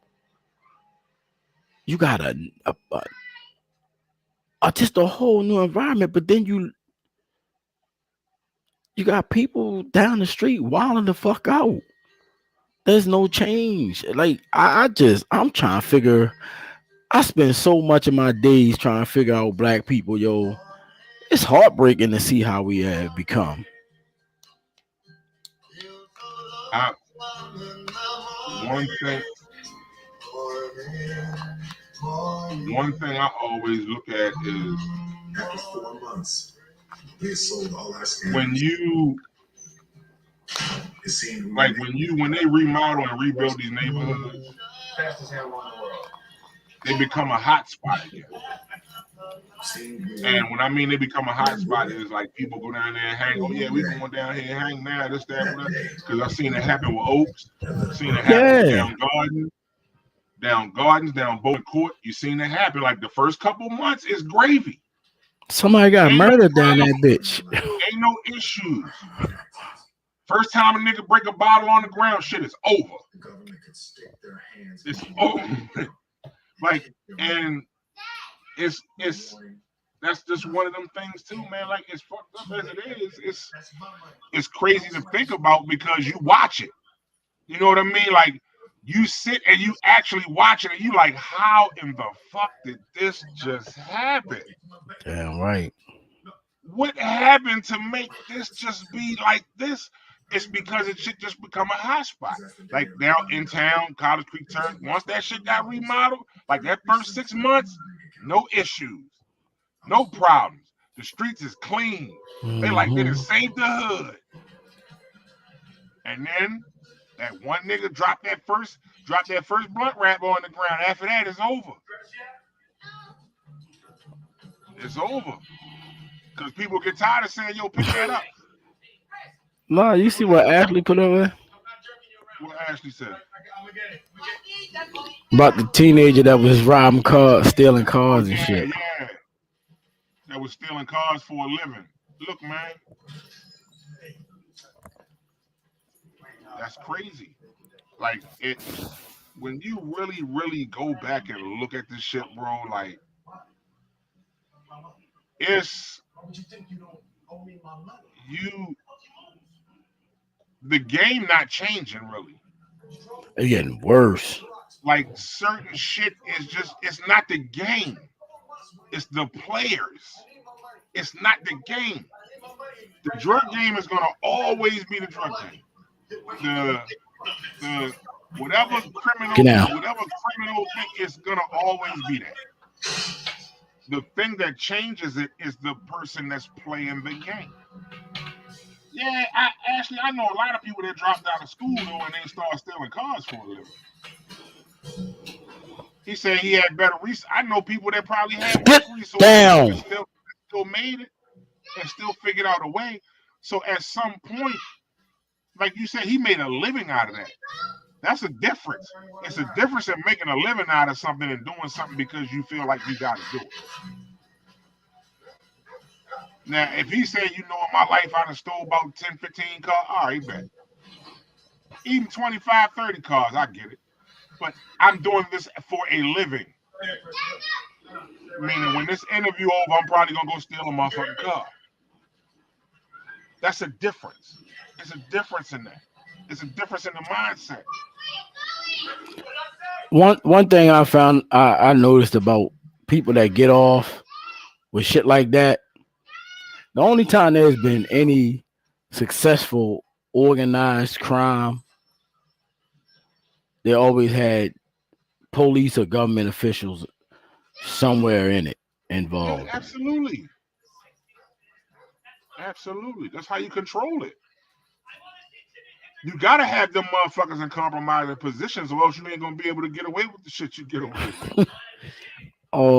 You got a just a whole new environment, but then you got people down the street wilding the fuck out. There's no change. Like I'm trying to figure. I spend so much of my days trying to figure out black people, yo. It's heartbreaking to see how we have become. One thing I always look at is After 4 months, we had sold all our when you when they remodel and rebuild these neighborhoods, they become a hot spot again. And when I mean they become a hot spot, is like people go down there and hang. Oh yeah, we going down here and hang now. This, that, whatever. Because I've seen it happen with Oaks. I've seen it happen down Gardens, down Bowling Court. You seen it happen. Like the first couple months is gravy. Somebody got murdered down that bitch. Ain't no issues. First time a nigga break a bottle on the ground, shit is over. The government could stick their hands. It's over. Like, and it's that's just one of them things too, man. Like, as fucked up as it is, it's crazy to think about because you watch it. You know what I mean? Like, you sit and you actually watch it, and you like, how in the fuck did this just happen? Damn right. What happened to make this just be like this? It's because it should just become a hot spot. Like down in town, College Creek Turn, once that shit got remodeled, like that first 6 months, no issues, no problems. The streets is clean. They like they done saved the hood. And then that one nigga dropped that first blunt wrap on the ground. After that, it's over. It's over. Because people get tired of saying, yo, pick that up. No, you see what Ashley put over? What Ashley said? About the teenager that was robbing cars, stealing cars and shit. Yeah. That was stealing cars for a living. Look, man. That's crazy. Like, it when you really, really go back and look at this shit, bro, like, it's the game not changing really. It's getting worse. Like certain shit is just, it's not the game. It's the players. It's not the game. The drug game is gonna always be the drug game. The whatever criminal thing is gonna always be that. The thing that changes it is the person that's playing the game. Yeah, I know a lot of people that dropped out of school though and they start stealing cars for a living. He said he had better research. I know people that probably had more resources and still made it and still figured out a way. So at some point, like you said, he made a living out of that. That's a difference. It's a difference in making a living out of something and doing something because you feel like you got to do it. Now, if he said, you know, in my life, I done stole about 10, 15 cars, all right, bet. Even 25, 30 cars, I get it. But I'm doing this for a living. Meaning when this interview over, I'm probably gonna go steal a motherfucking car. That's a difference. It's a difference in that. It's a difference in the mindset. One thing I noticed about people that get off with shit like that, the only time there's been any successful organized crime, they always had police or government officials somewhere in it Yeah, involved. absolutely. Absolutely. That's how you control it. You gotta have them motherfuckers in compromising positions, or else you ain't gonna be able to get away with the shit you get away with.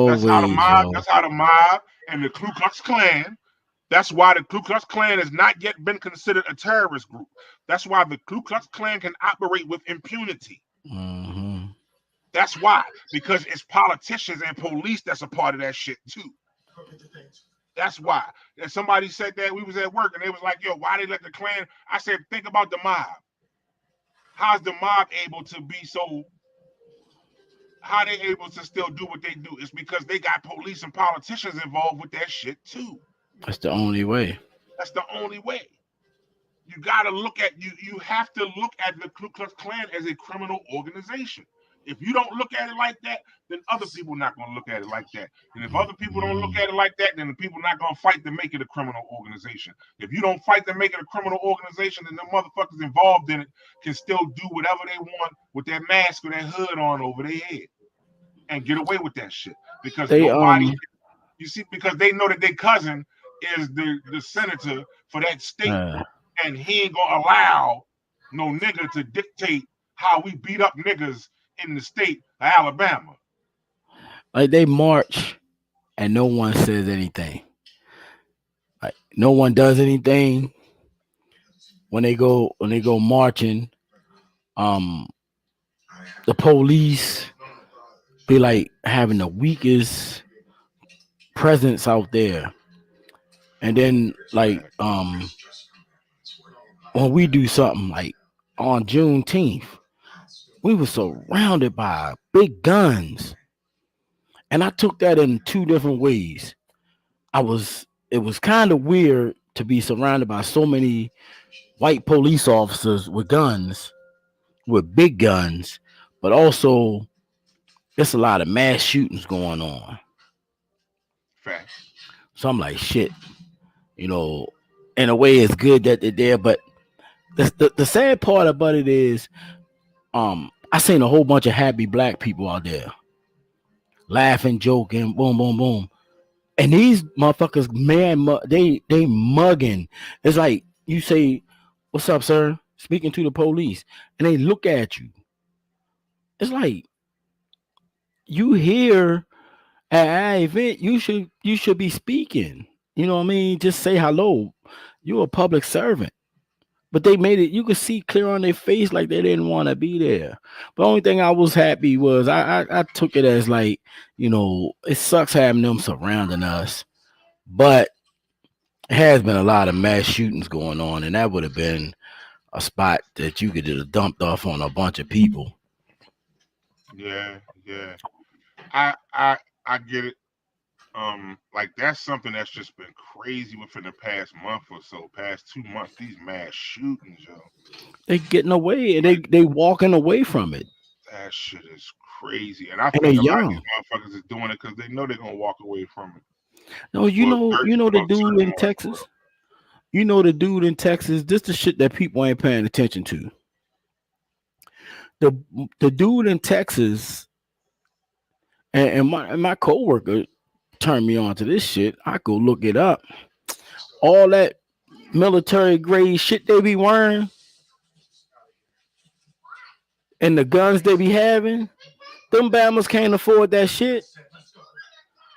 That's how the Always, mob. yo. That's how the mob and the Ku Klux Klan. That's why the Ku Klux Klan has not yet been considered a terrorist group. That's why the Ku Klux Klan can operate with impunity. Hmm. That's why, because it's politicians and police that's a part of that shit too. That's why. And somebody said that we was at work and they was like, "Yo, why they let the Klan?" I said, "Think about the mob. How's the mob able to be so? How they able to still do what they do? It's because they got police and politicians involved with that shit too. That's the only way. That's the only way. You gotta look at you have to look at the Ku Klux Klan as a criminal organization. If you don't look at it like that, then other people not gonna look at it like that. And if other people don't look at it like that, then the people not gonna fight to make it a criminal organization. If you don't fight to make it a criminal organization, then the motherfuckers involved in it can still do whatever they want with their mask or their hood on over their head and get away with that shit. Because They nobody, you see, because they know that their cousin is the senator for that state, uh, and he ain't gonna allow no nigga to dictate how we beat up niggas in the state of Alabama. like they march and no one says anything. Like no one does anything when they go marching. Um, the police be like having the weakest presence out there, and then like when we do something like on Juneteenth, we were surrounded by big guns, and I took that in two different ways. It was kind of weird to be surrounded by so many white police officers with guns, with big guns, but also there's a lot of mass shootings going on. Facts. So I'm like, shit, you know, in a way it's good that they're there, but the sad part about it is, I seen a whole bunch of happy black people out there laughing, joking, boom, boom, boom. And these motherfuckers, man, they mugging. It's like you say, "What's up, sir?" Speaking to the police, and they look at you. It's like you here at an event. You should be speaking. You know what I mean? Just say hello. You're a public servant. But they made it. You could see clear on their face like they didn't want to be there. But the only thing I was happy was I took it as like, you know, it sucks having them surrounding us, but it has been a lot of mass shootings going on, and that would have been a spot that you could have dumped off on a bunch of people. Yeah, yeah. I get it. Like that's something that's just been crazy within the past month or so, past 2 months. These mass shootings, yo. They getting away and they walking away from it, That shit is crazy. And I and they think a lot of these young. motherfuckers is doing it because they know they're gonna walk away from it No, for a you know the certain dude in amount of Texas. You know the dude in Texas. This the shit that people ain't paying attention to. The the dude in Texas and my coworker turned me on to this shit. I go look it up. All that military grade shit they be wearing and the guns they be having, them Bammers can't afford that shit.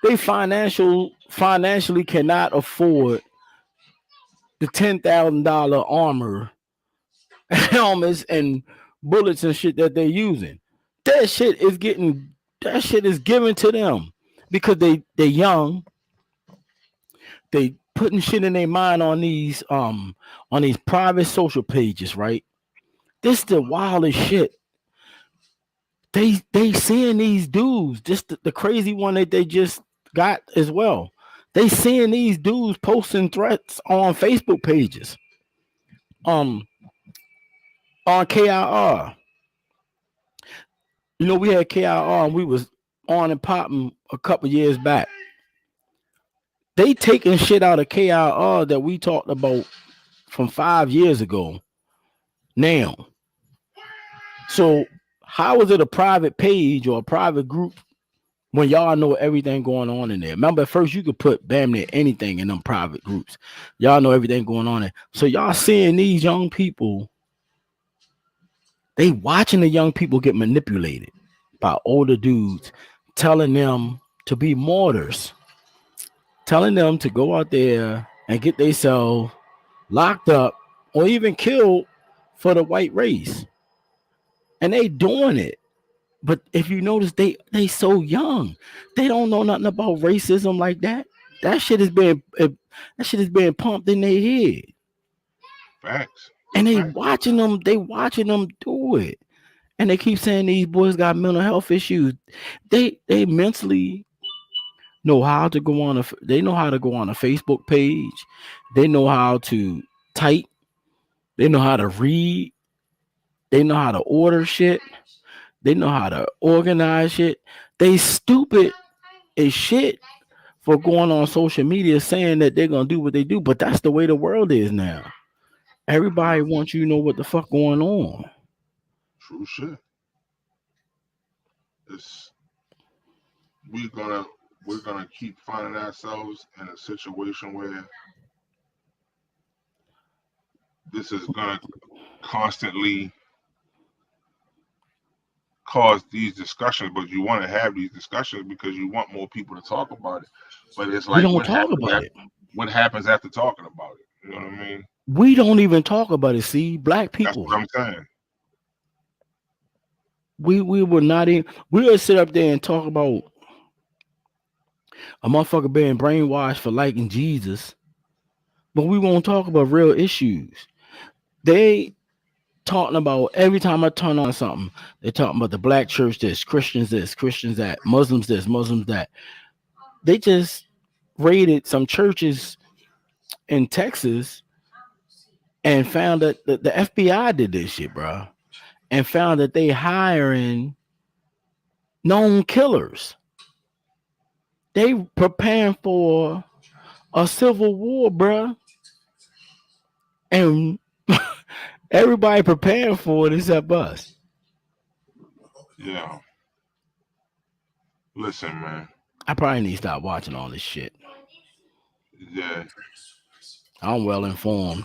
They financially cannot afford the $10,000 armor, helmets, and bullets and shit that they're using. That shit is given to them because they young. They putting shit in their mind on these private social pages, right? This the wildest shit. They seeing these dudes, just the crazy one that they just got as well. They seeing these dudes posting threats on Facebook pages. On KIR. You know, we had KIR and we was on and popping a couple years back. They taking shit out of KIR that we talked about from 5 years ago now. So how is it a private page or a private group when y'all know everything going on in there? Remember, at first you could put damn near anything in them private groups. Y'all know everything going on there. So y'all seeing these young people, they watching the young people get manipulated by older dudes, telling them to be martyrs, telling them to go out there and get themselves locked up or even killed for the white race. And they doing it. But if you notice, they so young. They don't know nothing about racism like that. That shit is being pumped in their head. Facts. And they Facts. watching them do it. And they keep saying these boys got mental health issues. They mentally know how to go on they know how to go on a Facebook page. They know how to type. They know how to read. They know how to order shit. They know how to organize shit. They stupid as shit for going on social media saying that they're gonna do what they do, but that's the way the world is now. Everybody wants you to know what the fuck going on. True shit. It's we're gonna keep finding ourselves in a situation where this is gonna constantly cause these discussions, but you want to have these discussions because you want more people to talk about it. But it's We like don't talk about it. what happens after talking about it? You know what I mean? We don't even talk about it. See, black That's people. what I'm saying. We would not even. We would sit up there and talk about a motherfucker being brainwashed for liking Jesus, but we won't talk about real issues. They talking about every time I turn on something, they're talking about the black church this, Christians that, Muslims this, Muslims that. They just raided some churches in Texas and found that the FBI did this shit, bro, and found that they hiring known killers. They preparing for a civil war, bro, and everybody preparing for it except us. Yeah. Listen, man. I probably need to stop watching all this shit. Yeah. I'm well informed.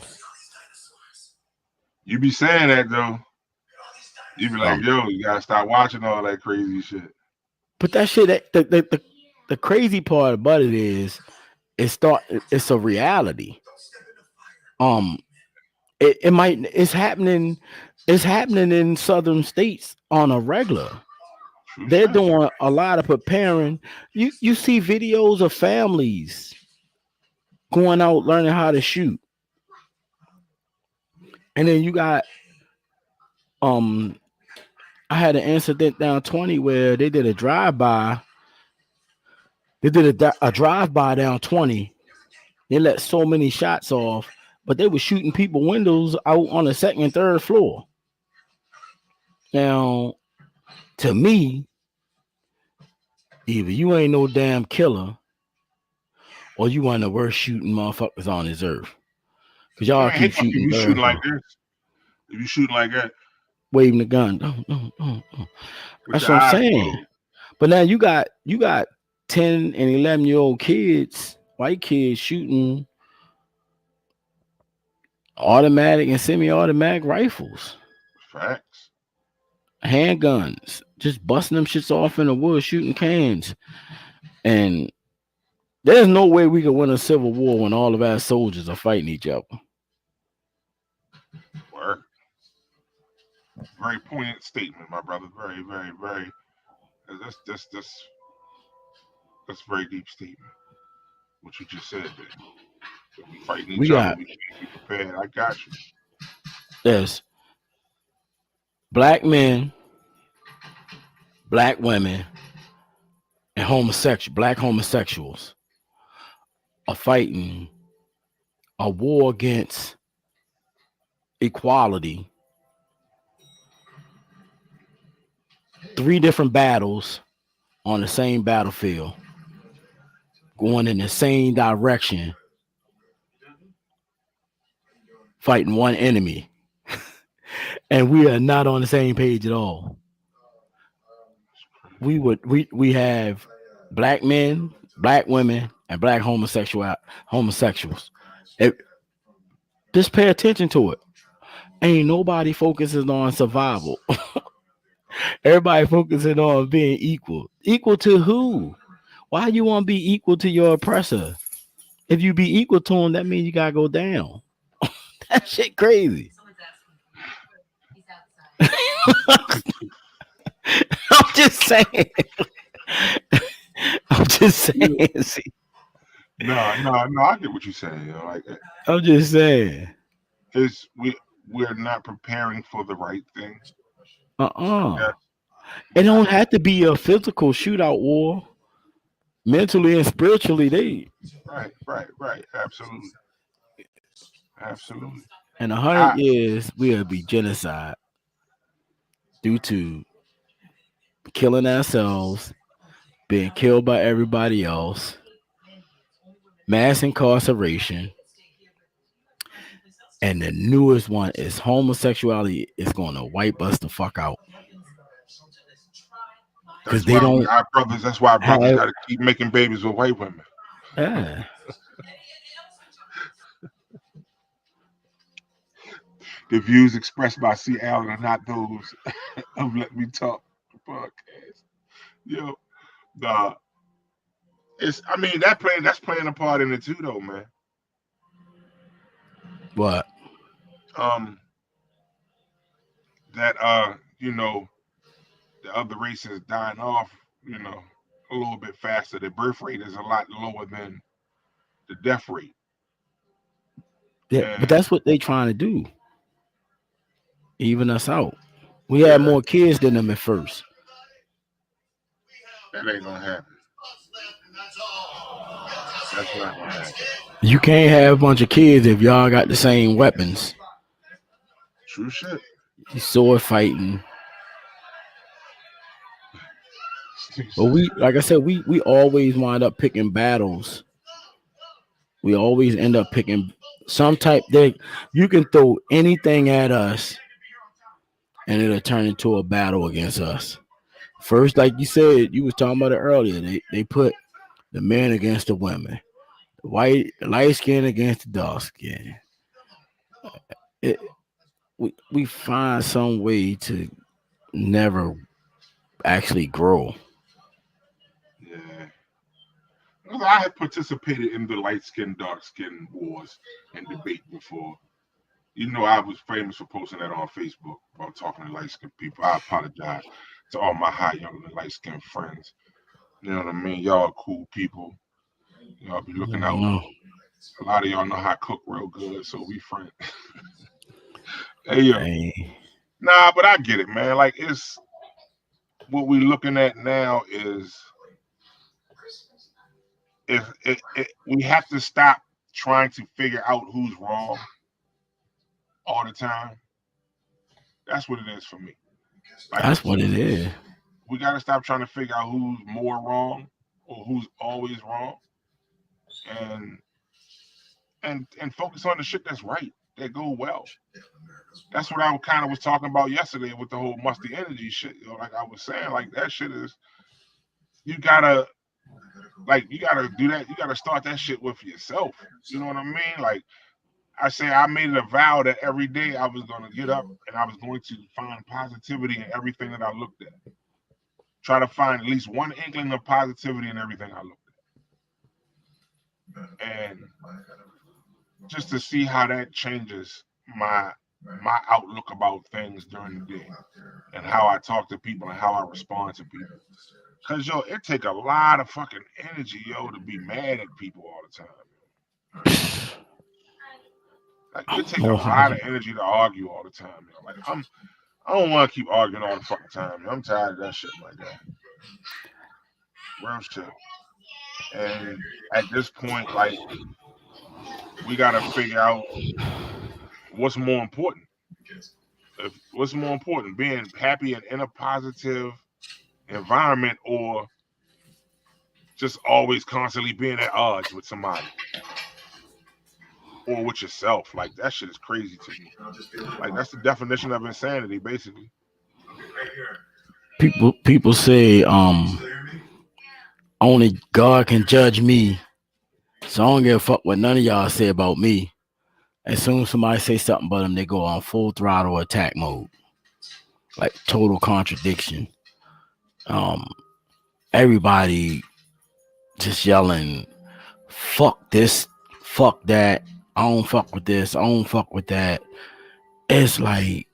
You be saying that though. You be like, yo, you gotta stop watching all that crazy shit. But that shit, the crazy part about it is, it's a reality. It's happening in southern states on a regular. True They're shit. doing a lot of preparing. You see videos of families going out learning how to shoot. And then you got I had an incident down 20 where they did a drive-by. They did a drive-by down 20. They let so many shots off, but they were shooting people windows out on the second and third floor. Now, to me, either you ain't no damn killer or you one of the worst shooting motherfuckers on this earth. Because y'all keep shooting. If you shooting like this, if you shooting like that, waving the gun. That's what I'm saying. Closed. But now you got 10 and 11-year-old kids, white kids shooting automatic and semi-automatic rifles. Facts. Handguns. Just busting them shits off in the woods, shooting cans. And there's no way we can win a civil war when all of our soldiers are fighting each other. Word. Very poignant statement, my brother. Very, very, very. That's a very deep statement. What you just said there. If we fighting each other, we can't be prepared. I got you. Yes. black men, black women, and black homosexuals are fighting a war against equality. 3 different battles on the same battlefield, going in the same direction, fighting one enemy. And we are not on the same page at all. We have black men, black women, and black homosexuals. Just pay attention to it. Ain't nobody focuses on survival. Everybody focusing on being equal. Equal to who? Why you want to be equal to your oppressor? If you be equal to him, that means you gotta go down. That shit crazy. I'm just saying. I'm just saying. See, No, I get what you're saying. Like, I'm just saying. We're not preparing for the right thing. Yeah. It don't have to be a physical shootout war. Mentally and spiritually, they right. Absolutely. In 100 years, we'll be genocide due to killing ourselves, being killed by everybody else, mass incarceration, and the newest one is homosexuality is going to wipe us the fuck out. Because they don't. Our brothers. That's why our brothers got to keep making babies with white women. Yeah. The views expressed by C. Allen are not those of Let Me Talk podcast. Yo, that's playing a part in it too, though, man. What? That the other races dying off, a little bit faster. The birth rate is a lot lower than the death rate. Yeah, but that's what they trying to do. Even us out. We had more kids than them at first. That ain't gonna happen. That's not gonna happen. You can't have a bunch of kids if y'all got the same weapons. True shit. You sword fighting. But like I said, we always wind up picking battles. We always end up picking some type that you can throw anything at us and it'll turn into a battle against us. First, like you said, you was talking about it earlier. They put the men against the women, the light skin against the dark skin. We find some way to never actually grow. Yeah. I had participated in the light skin, dark skin wars and debate before. I was famous for posting that on Facebook about talking to light skinned people. I apologize to all my high, young, and light skinned friends. You know what I mean? Y'all are cool people. Y'all be looking out. A lot of y'all know how I cook real good, so we friends. Hey, yo. Nah, but I get it, man. Like, it's what we're looking at now is we have to stop trying to figure out who's wrong all the time. That's what it is for me. Like, that's what it is. We got to stop trying to figure out who's more wrong or who's always wrong, and focus on the shit that's right, that go well. That's what I kind of was talking about yesterday with the whole musty energy shit. Like I was saying, like that shit is, you gotta do that. You gotta start that shit with yourself. You know what I mean? Like I say, I made it a vow that every day I was gonna get up and I was going to find positivity in everything that I looked at. Try to find at least one inkling of positivity in everything I looked at, and just to see how that changes my outlook about things during the day and how I talk to people and how I respond to people. Cause it take a lot of fucking energy, to be mad at people all the time. Like it takes a lot of energy to argue all the time. Like I don't want to keep arguing all the fucking time. Man. I'm tired of that shit like that. Real shit. And at this point, like, we gotta figure out what's more important. What's more important, being happy and in a positive environment, or just always constantly being at odds with somebody or with yourself? Like, that shit is crazy to me. Like, that's the definition of insanity, basically. People say only God can judge me, so I don't give a fuck what none of y'all say about me. As soon as somebody say something about them, they go on full throttle attack mode, like total contradiction. Um, Everybody just yelling, "Fuck this, fuck that." I don't fuck with this. I don't fuck with that. It's like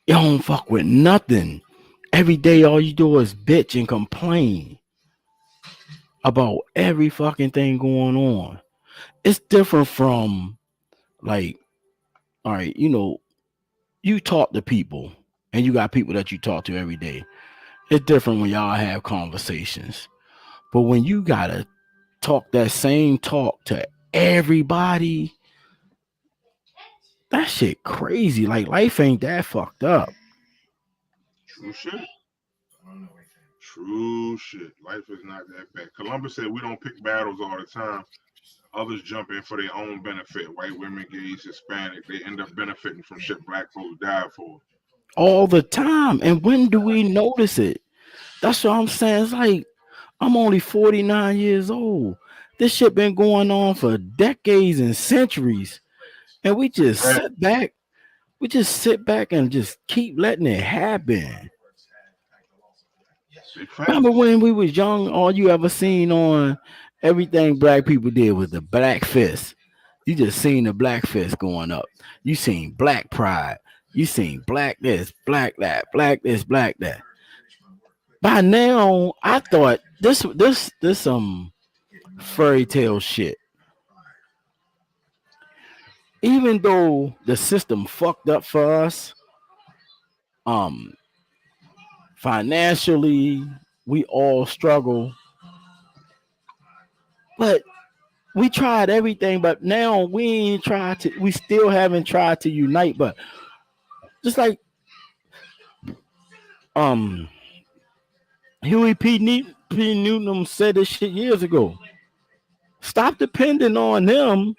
you don't fuck with nothing. Every day, all you do is bitch and complain about every fucking thing going on. It's different from like, all right, you talk to people and you got people that you talk to every day. It's different when y'all have conversations. But when you gotta talk that same talk to everybody, that shit crazy. Like life ain't that fucked up. True shit. True shit. Life is not that bad. Columbus said we don't pick battles all the time. Others jump in for their own benefit. White women, gays, Hispanic, they end up benefiting from shit black folks died for. All the time. And when do we notice it? That's what I'm saying. It's like I'm only 49 years old. This shit been going on for decades and centuries. And we just Right. sit back. We just sit back and just keep letting it happen. Big facts. Remember when we was young, all you ever seen on everything black people did was the black fist. You just seen the black fist going up. You seen black pride. You seen black this, black that, black this, black that. By now, I thought this some fairy tale shit. Even though the system fucked up for us, um, financially, we all struggle. But we tried everything, but now we ain't tried to. We still haven't tried to unite. But just like um Huey P. Newton said this shit years ago. Stop depending on them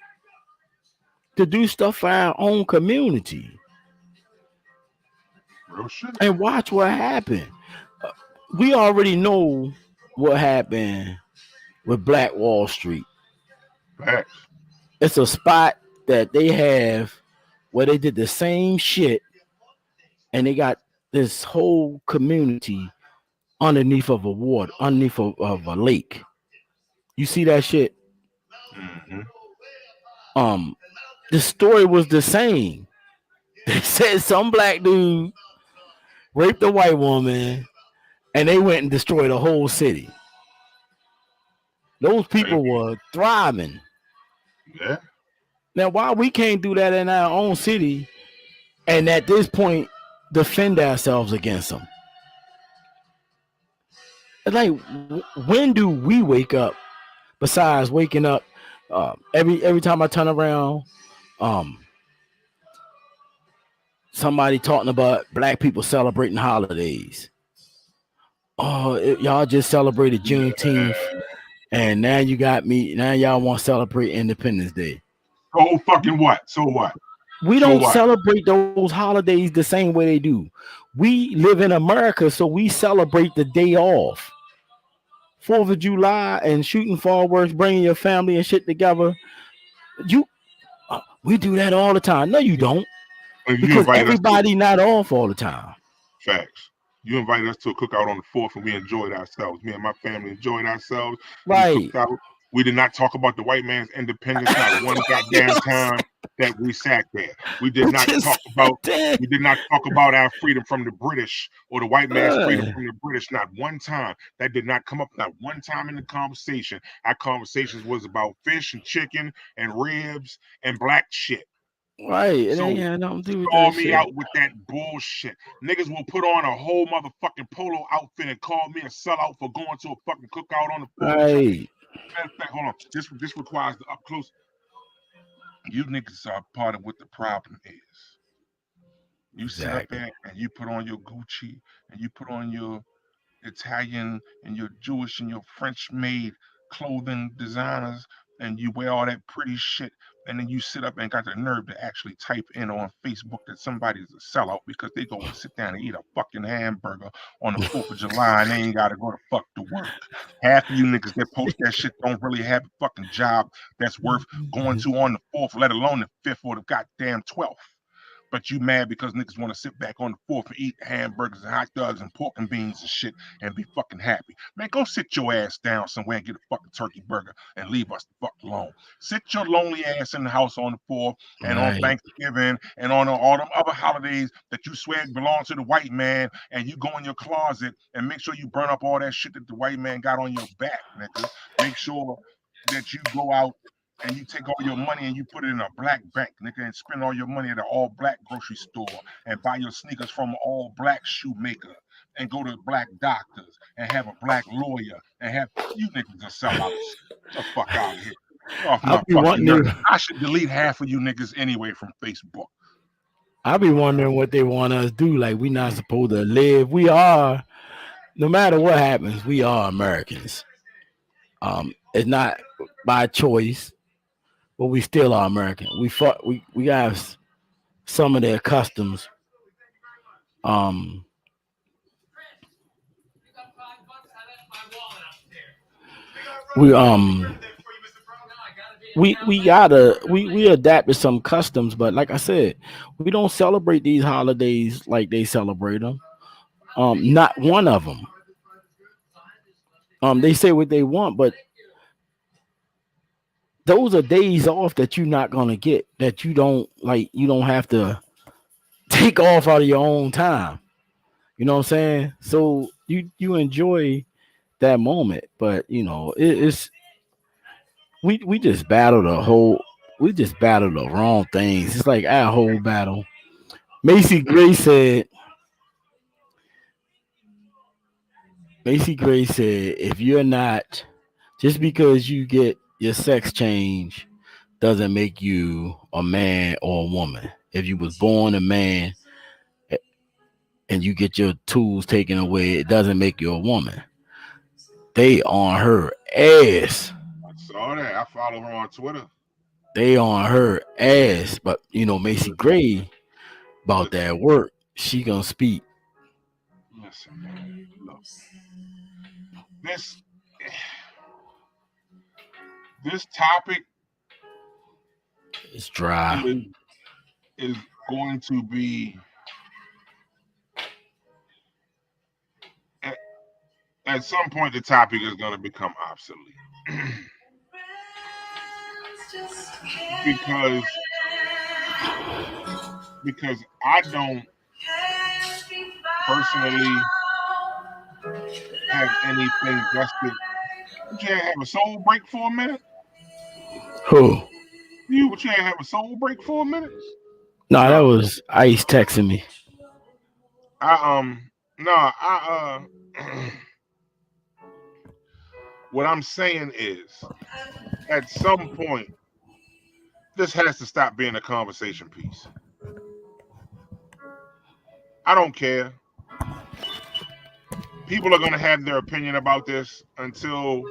to do stuff for our own community Real shit. and watch what happened. We already know what happened with Black Wall Street. Facts. It's a spot that they have where they did the same shit and they got this whole community underneath of a water, underneath of a lake. You see that shit? Mm-hmm. Um, the story was the same. They said some black dude raped a white woman and they went and destroyed the whole city. Those people were thriving. Yeah. Now, why we can't do that in our own city and at this point defend ourselves against them? It's like, when do we wake up? Besides waking up, every time I turn around, um, somebody talking about black people celebrating holidays. Oh, y'all just celebrated Juneteenth, and now you got me. Now y'all want to celebrate Independence Day. So fucking what? So what? We So don't what? celebrate those holidays the same way they do. We live in America, so we celebrate the day off. 4th of July and shooting fireworks, bringing your family and shit together. We do that all the time. No, you don't, And you because invited us to everybody not off all the time. facts. You invited us to a cookout on the 4th and we enjoyed ourselves. Me and my family enjoyed ourselves. Right. We cooked out. We did not talk about the white man's independence not one goddamn time that we sat there. We did not talk about our freedom from the British or the white man's freedom from the British not one time. That did not come up not one time in the conversation. Our conversations was about fish and chicken and ribs and black shit. Right. It So ain't had nothing to do with call that me shit. out with that bullshit. Niggas will put on a whole motherfucking polo outfit and call me a sellout for going to a fucking cookout on the 4th of July. Right. Matter of fact, hold on. This requires the up close. You niggas are part of what the problem is. You sit up Exactly. there and you put on your Gucci and you put on your Italian and your Jewish and your French made clothing designers and you wear all that pretty shit and then you sit up and got the nerve to actually type in on Facebook that somebody's a sellout because they go and sit down and eat a fucking hamburger on the 4th of July and they ain't gotta go to fuck to work. Half of you niggas that post that shit don't really have a fucking job that's worth going to on the 4th, let alone the 5th or the goddamn 12th. But you mad because niggas want to sit back on the 4th and eat hamburgers and hot dogs and pork and beans and shit and be fucking happy. Man, go sit your ass down somewhere and get a fucking turkey burger and leave us the fuck alone. Sit your lonely ass in the house on the 4th and on Right. Thanksgiving and on all them other holidays that you swear belong to the white man, and you go in your closet and make sure you burn up all that shit that the white man got on your back, nigga. Make sure that you go out and you take all your money and you put it in a black bank, nigga, and spend all your money at an all black grocery store and buy your sneakers from an all black shoemaker and go to black doctors and have a black lawyer and have you niggas are sellouts. Get the fuck out of here. Get off I'll my be fucking nerve. wondering. I should delete half of you niggas anyway from Facebook. I'll be wondering what they want us to do. Like we not supposed to live. We are. No matter what happens, we are Americans. It's not by choice, but we still are American. We have some of their customs. Um, we we adapted some customs, but like I said, we don't celebrate these holidays like they celebrate them. Not one of them. They say what they want, but those are days off that you're not gonna get. That you don't like. You don't have to take off out of your own time. You know what I'm saying? So you enjoy that moment, but you know it's we just battle the whole. We just battle the wrong things. It's like our whole battle. Macy Gray said. Macy Gray said, if you're not just because you get your sex change doesn't make you a man or a woman. If you was born a man and you get your tools taken away, it doesn't make you a woman. They on her ass. I saw that. I follow her on Twitter. They on her ass. But you know, Macy Gray about Listen, that work, she gonna speak. listen, man. Look, this this topic It's dry. is going to be at some point the topic is going to become obsolete because I don't personally have anything vested. Would you have a soul break for a minute? Who? Would you have a soul break for a minute? No, that No. was Ice texting me. What I'm saying is, at some point, this has to stop being a conversation piece. I don't care. People are going to have their opinion about this until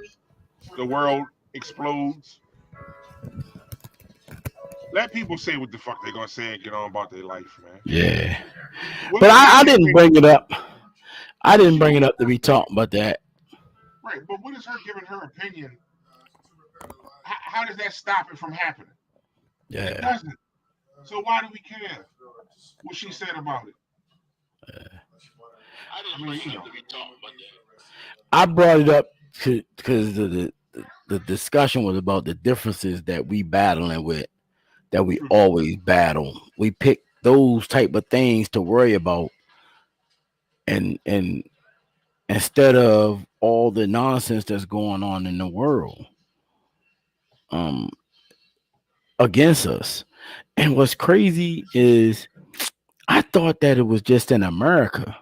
the world explodes. Let people say what the fuck they're going to say and get on about their life, man. Yeah. But I didn't bring it up. I didn't bring it up to be talking about that. Right, but what is her giving her opinion? How does that stop it from happening? It Yeah. doesn't. So why do we care what she said about it? I mean, you know. I brought it up because the discussion was about the differences that we battling with, that we always battle. We pick those type of things to worry about, and instead of all the nonsense that's going on in the world against us. And what's crazy is I thought that it was just in America,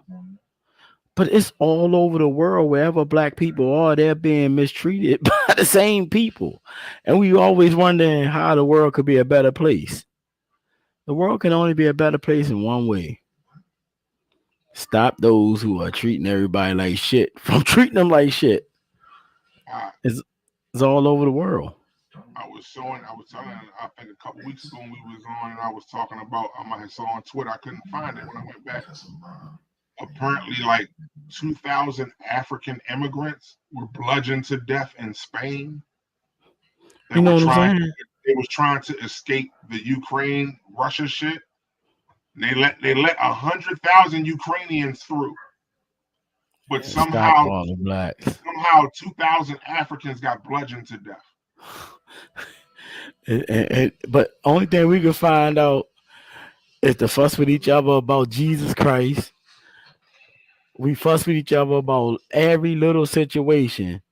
but it's all over the world. Wherever black people are, they're being mistreated by the same people. And we always wondering how the world could be a better place. The world can only be a better place in one way. Stop those who are treating everybody like shit from treating them like shit. I, It's all over the world. I was telling, I think a couple weeks ago when we was on, and I was talking about, I had saw on Twitter, I couldn't find it when I went back. Apparently, like 2,000 African immigrants were bludgeoned to death in Spain. You know what I'm saying? They was trying to escape the Ukraine Russia shit. They let 100,000 Ukrainians through, but Stop somehow all the blacks. 2,000 Africans got bludgeoned to death. But only thing we can find out is to fuss with each other about Jesus Christ. We fuss with each other about every little situation,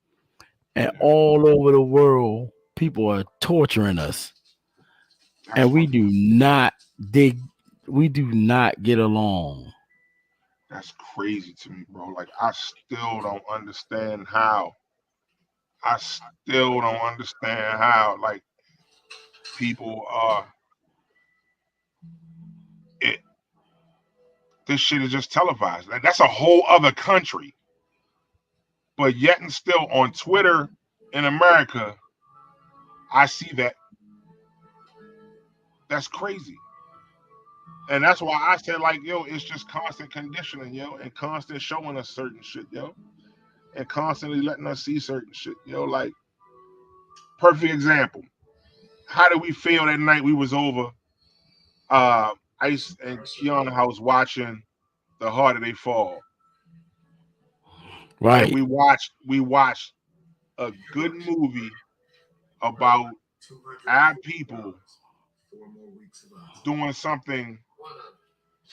and all over the world, people are torturing us, and we do not dig. We do not get along. That's crazy to me, bro. Like, I still don't understand how. Like, people are. This shit is just televised. Like, that's a whole other country. But yet and still on Twitter in America, I see that. That's crazy. And that's why I said, like, yo, it's just constant conditioning, yo, and constant showing us certain shit, yo, and constantly letting us see certain shit, yo. Like, perfect example. How did we feel that night we was over Ice and Kiana house watching The Harder They Fall? Right. And we watched a good movie about our people doing something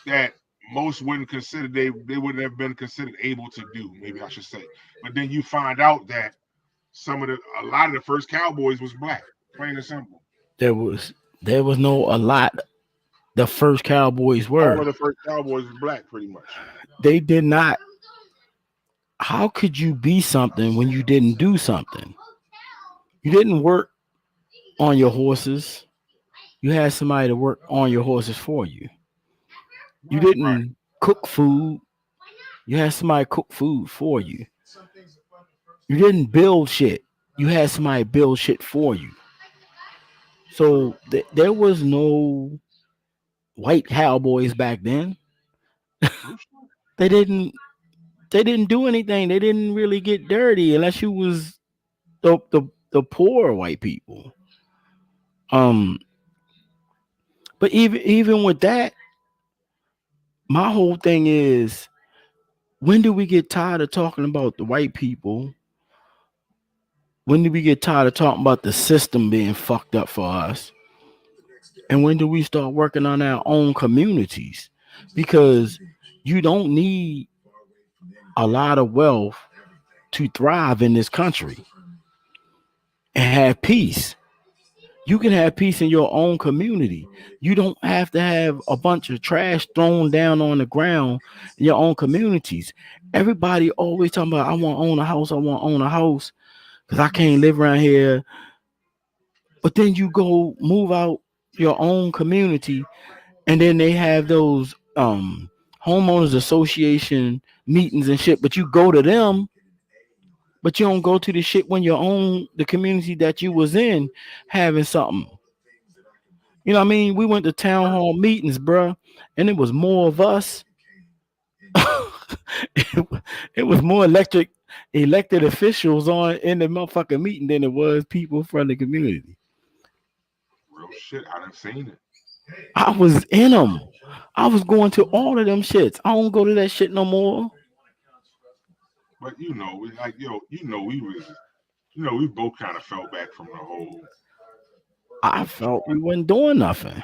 that most wouldn't consider they wouldn't have been considered able to do, maybe I should say. But then you find out that a lot of the first cowboys was black, plain and simple. There was no a lot. The first cowboys were. All of the first cowboys was black, pretty much. They did not. How could you be something when you didn't do something? You didn't work on your horses. You had somebody to work on your horses for you. You didn't cook food. You had somebody cook food for you. You didn't build shit. You had somebody build shit for you. So there was no white cowboys back then. They didn't do anything. They didn't really get dirty unless you was the poor white people. But even with that, my whole thing is, when do we get tired of talking about the white people? When do we get tired of talking about the system being fucked up for us? And when do we start working on our own communities? Because you don't need a lot of wealth to thrive in this country and have peace. You can have peace in your own community. You don't have to have a bunch of trash thrown down on the ground in your own communities. Everybody always talking about, I want to own a house. I want to own a house because I can't live around here. But then you go move out your own community, and then they have those homeowners association meetings and shit. But you go to them, but you don't go to the shit when you're on the community that you was in having something. You know what I mean? We went to town hall meetings, bruh, and it was more of us. It was more elected officials in the motherfucking meeting than it was people from the community. Real shit, I done seen it. I was in them. I was going to all of them shits. I don't go to that shit no more. But we both kind of fell back from the whole. I felt we wasn't doing nothing.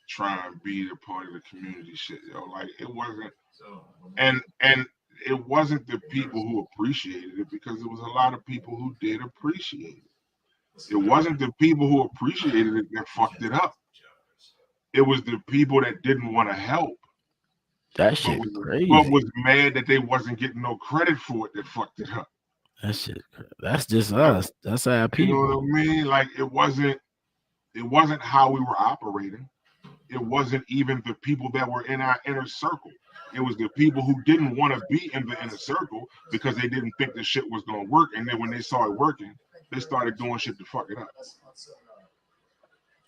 Trying to be a part of the community shit, yo. Like, it wasn't, and it wasn't the people who appreciated it, because there was a lot of people who did appreciate it. It wasn't the people who appreciated it that fucked it up. It was the people that didn't want to help, That but shit was, crazy. but was mad that they wasn't getting no credit for it that fucked it up. That shit. That's just us. That's our You know people. what I mean? Like it wasn't how we were operating. It wasn't even the people that were in our inner circle. It was the people who didn't want to be in the inner circle because they didn't think the shit was gonna work. And then when they saw it working, they started doing shit to fuck it up.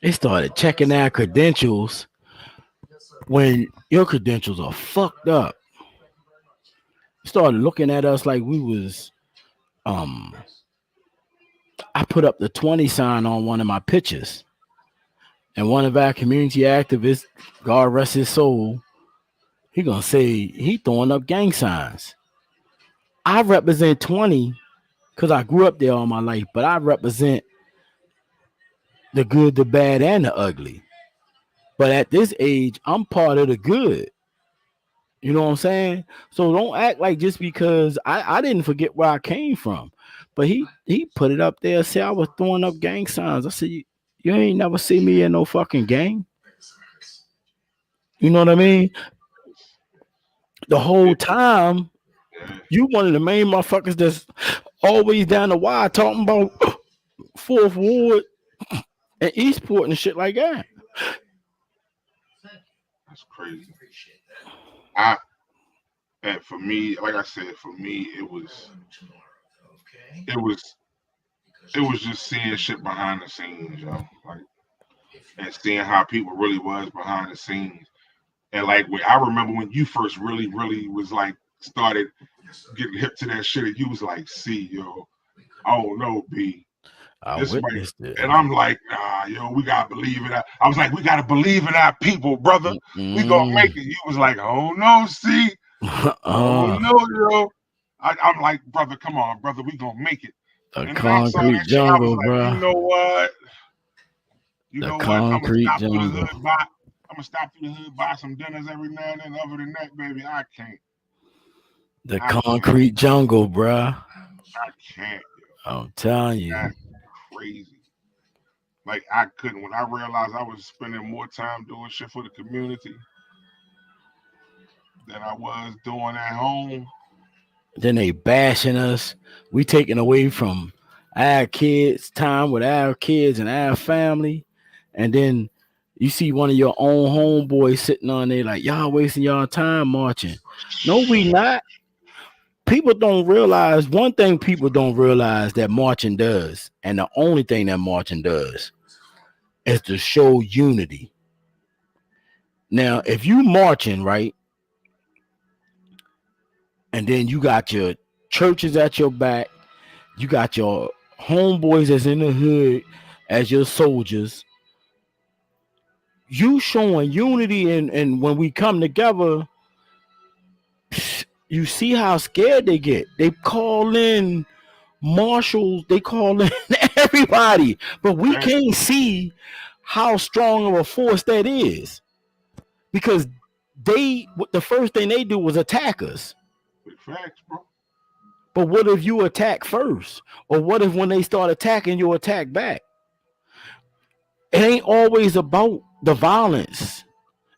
They started checking our credentials when your credentials are fucked up. Started looking at us like we was I put up the 20 sign on one of my pictures. And one of our community activists, God rest his soul, he gonna say he throwing up gang signs. I represent 20 because I grew up there all my life, but I represent the good, the bad, and the ugly. But at this age, I'm part of the good. You know what I'm saying? So don't act like just because I didn't forget where I came from. But he put it up there, said I was throwing up gang signs. I said, you ain't never see me in no fucking gang. You know what I mean? The whole time, you one of the main motherfuckers that's always down the wire talking about Fourth Ward and Eastport and shit like that. That's crazy. And for me, like I said, for me, it was just seeing shit behind the scenes, like, and seeing how people really was behind the scenes. And like I remember when you first really was like started getting hip to that shit, and you was like, "See, yo, I don't know, B." I This witnessed it. And I'm like, nah, yo, we gotta believe in that. I was like, we gotta believe in our people, brother. We gonna make it. You was like, oh no, see, oh no, yo. I'm like, brother, come on, brother, we gonna make it. The And then I saw concrete that shit, I was jungle, like, bro. you know what? You The know what? I'm gonna concrete stop through the jungle. hood, buy some dinners every now and then. Other than that, baby, I can't. The concrete jungle, bro. I can't. Yo. I'm telling you. That's crazy. Like I couldn't. When I realized I was spending more time doing shit for the community than I was doing at home. Then they bashing us. We taking away from our kids, time with our kids and our family. And then you see one of your own homeboys sitting on there like, y'all wasting y'all time marching. No, we not. People don't realize one thing people don't realize that marching does, and the only thing that marching does is to show unity. Now, if you marching, right, and then you got your churches at your back, you got your homeboys that's in the hood as your soldiers, you showing unity, and when we come together, you see how scared they get. They call in marshals, they call in everybody, but we can't see how strong of a force that is because the first thing they do was attack us. Facts, bro. But what if you attack first? Or what if when they start attacking, you attack back? It ain't always about the violence.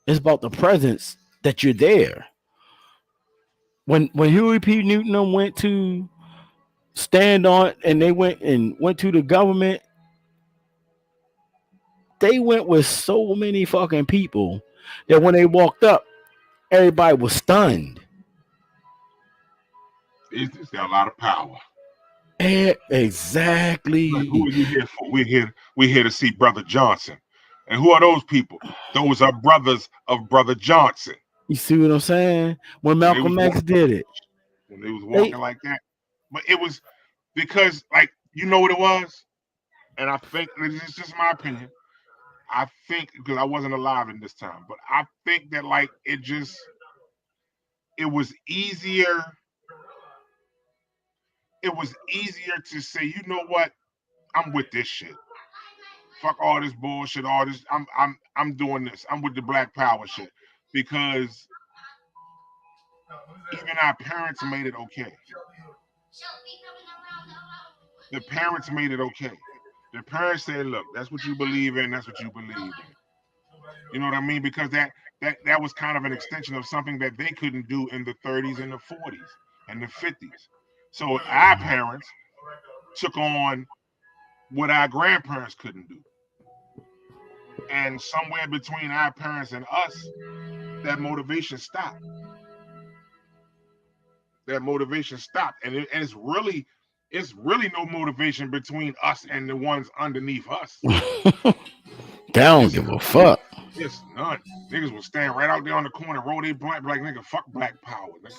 It's about the presence that you're there. When Huey P. Newton went to stand on and they went to the government, they went with so many fucking people that when they walked up, everybody was stunned. It's got a lot of power. Exactly. Like, who are you here for? We're here to see Brother Johnson. And who are those people? Those are brothers of Brother Johnson. You see what I'm saying? When Malcolm X did it. When they was walking like that. But it was because, like, you know what it was? And I think, it's just my opinion, I think, because I wasn't alive in this time, but I think that, like, it was easier. It was easier to say, you know what? I'm with this shit. Fuck all this bullshit, all this. I'm doing this. I'm with the Black Power shit. Because even our parents made it okay. The parents made it okay. The parents said, look, that's what you believe in, that's what you believe in. You know what I mean? Because that was kind of an extension of something that they couldn't do in the 30s and the 40s and the 50s. So our parents took on what our grandparents couldn't do. And somewhere between our parents and us, that motivation stopped. That motivation stopped. And it's really no motivation between us and the ones underneath us. They don't It's give a fuck. it's none. Niggas will stand right out there on the corner, roll their blunt, be like, nigga, fuck black power, nigga.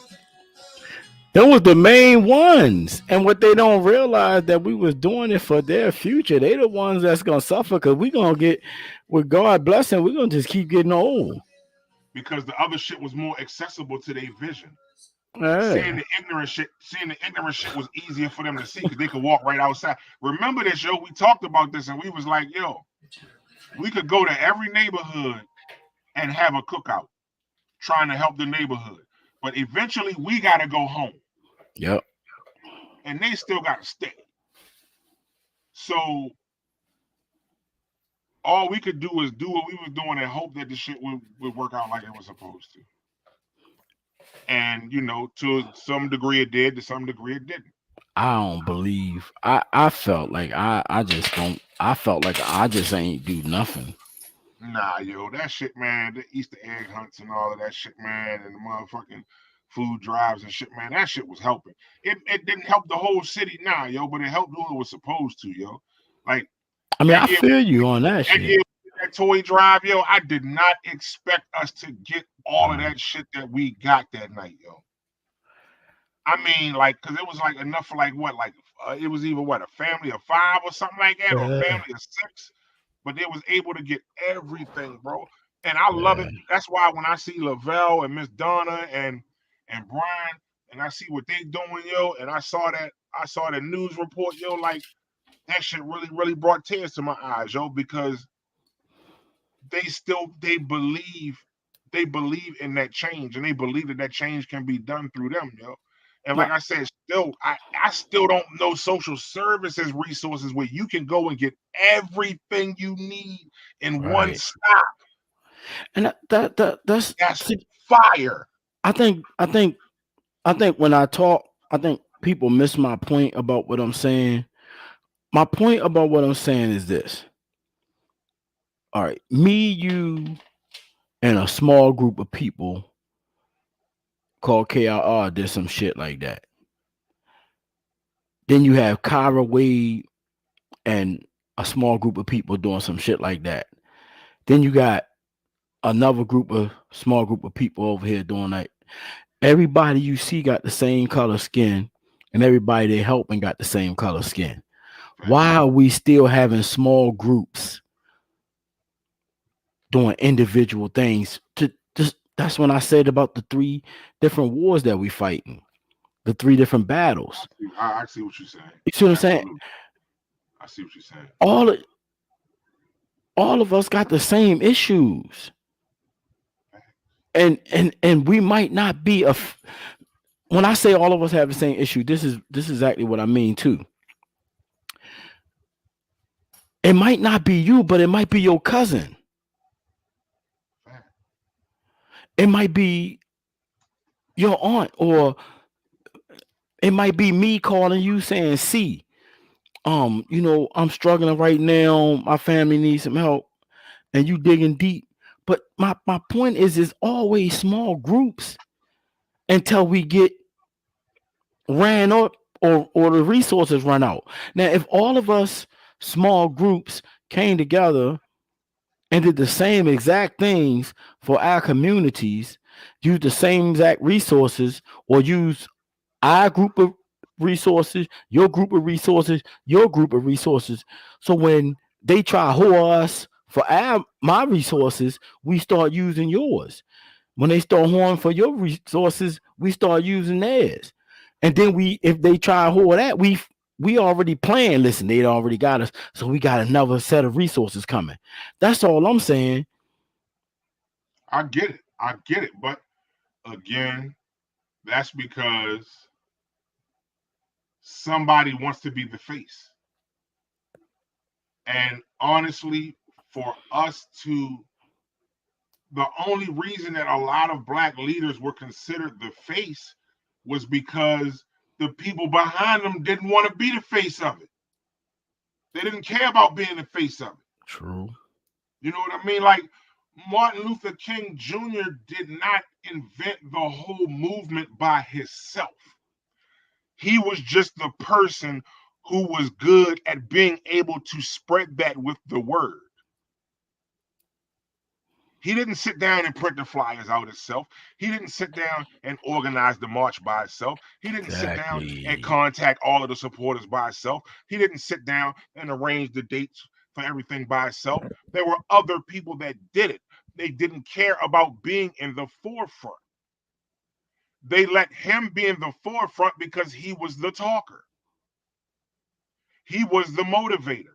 Them was the main ones. And what they don't realize that we was doing it for their future. They the ones that's gonna suffer because we gonna get with God blessing, we're gonna just keep getting old. Because the other shit was more accessible to their vision. Yeah. Seeing the ignorant shit was easier for them to see because they could walk right outside. Remember this, yo? We talked about this and we was like, yo, we could go to every neighborhood and have a cookout trying to help the neighborhood. But eventually we gotta go home. Yep. And they still gotta stay. So all we could do is do what we was doing and hope that the shit would work out like it was supposed to. And you know, to some degree it did, to some degree it didn't. I don't believe I felt like I just don't I felt like I just ain't do nothing. Nah, yo, that shit, man, the Easter egg hunts and all of that shit, man, and the motherfucking food drives and shit, man, that shit was helping. It didn't help the whole city, nah, yo, but it helped who it was supposed to, yo. Like I mean, I that year, feel you on that that shit. year that toy drive, yo, I did not expect us to get all of that shit that we got that night, yo. I mean, like, cause it was like enough for like what, like it was either what, a family of 5 or something like that, or a Yeah. family of 6. But they was able to get everything, bro. And I love Yeah. it. That's why when I see Lavelle and Miss Donna and Brian, and I see what they doing, yo, and I saw the news report, yo, like that shit really brought tears to my eyes, yo, because they believe in that change, and they believe that change can be done through them, yo. And like No, I said, I still don't know social services resources where you can go and get everything you need in one right. stop. And that's That's see, fire. I think when I talk, I think people miss my point about what I'm saying. My point about what I'm saying is this. All right, me, you, and a small group of people called KRR did some shit like that. Then you have Kyra Wade and a small group of people doing some shit like that. Then you got another small group of people over here doing that. Everybody you see got the same color skin, and everybody they helping got the same color skin. Why are we still having small groups doing individual things? That's when I said about the 3 different wars that we fighting, the 3 different battles. I see what you're saying. You see what I'm saying? Absolutely. I see what you're saying. All of us got the same issues, and we might not be when I say all of us have the same issue, this is exactly what I mean too. It might not be you, but it might be your cousin. It might be your aunt, or it might be me calling you saying, "See, I'm struggling right now. My family needs some help," and you digging deep. But my point is, it's always small groups until we get ran up or the resources run out. Now, if all of us small groups came together and did the same exact things for our communities, use the same exact resources, or use our group of resources, your group of resources, your group of resources. So when they try to whore us for my resources, we start using yours. When they start whoring for your resources, we start using theirs. And then if they try to whore that, we already planned. Listen, they already got us, so we got another set of resources coming. That's all I'm saying. I get it. But again, that's because somebody wants to be the face. And honestly, for us to the only reason that a lot of black leaders were considered the face was because the people behind them didn't want to be the face of it. They didn't care about being the face of it. True. You know what I mean? Like Martin Luther King Jr. did not invent the whole movement by himself. He was just the person who was good at being able to spread that with the word. He didn't sit down and print the flyers out himself. He didn't sit down and organize the march by himself. He didn't sit down and contact all of the supporters by himself. He didn't sit down and arrange the dates for everything by himself. There were other people that did it. They didn't care about being in the forefront. They let him be in the forefront because he was the talker. He was the motivator.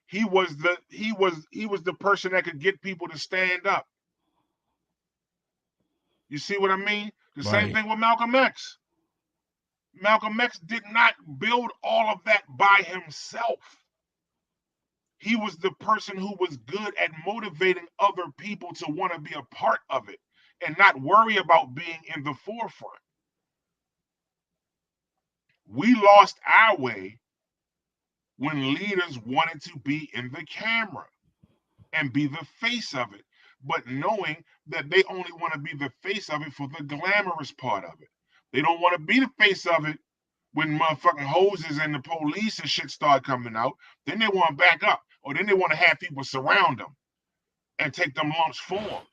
He was the person that could get people to stand up. You see what I mean? The same Right. thing with Malcolm X. Malcolm X did not build all of that by himself. He was the person who was good at motivating other people to want to be a part of it and not worry about being in the forefront. We lost our way when leaders wanted to be in the camera and be the face of it, but knowing that they only want to be the face of it for the glamorous part of it. They don't want to be the face of it when motherfucking hoses and the police and shit start coming out. Then they want to back up, or then they want to have people surround them and take them lumps for them.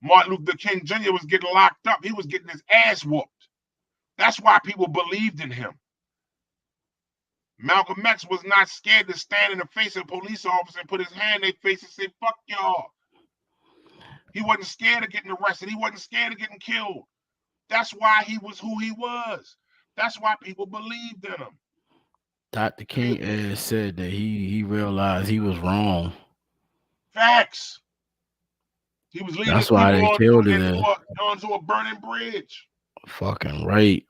Martin Luther King Jr. was getting locked up. He was getting his ass whooped. That's why people believed in him. Malcolm X was not scared to stand in the face of a police officer and put his hand in their face and say, fuck y'all. He wasn't scared of getting arrested. He wasn't scared of getting killed. That's why he was who he was. That's why people believed in him. Dr. King said that he realized he was wrong. Facts. He was leading That's why they killed him. onto a burning bridge. Fucking right.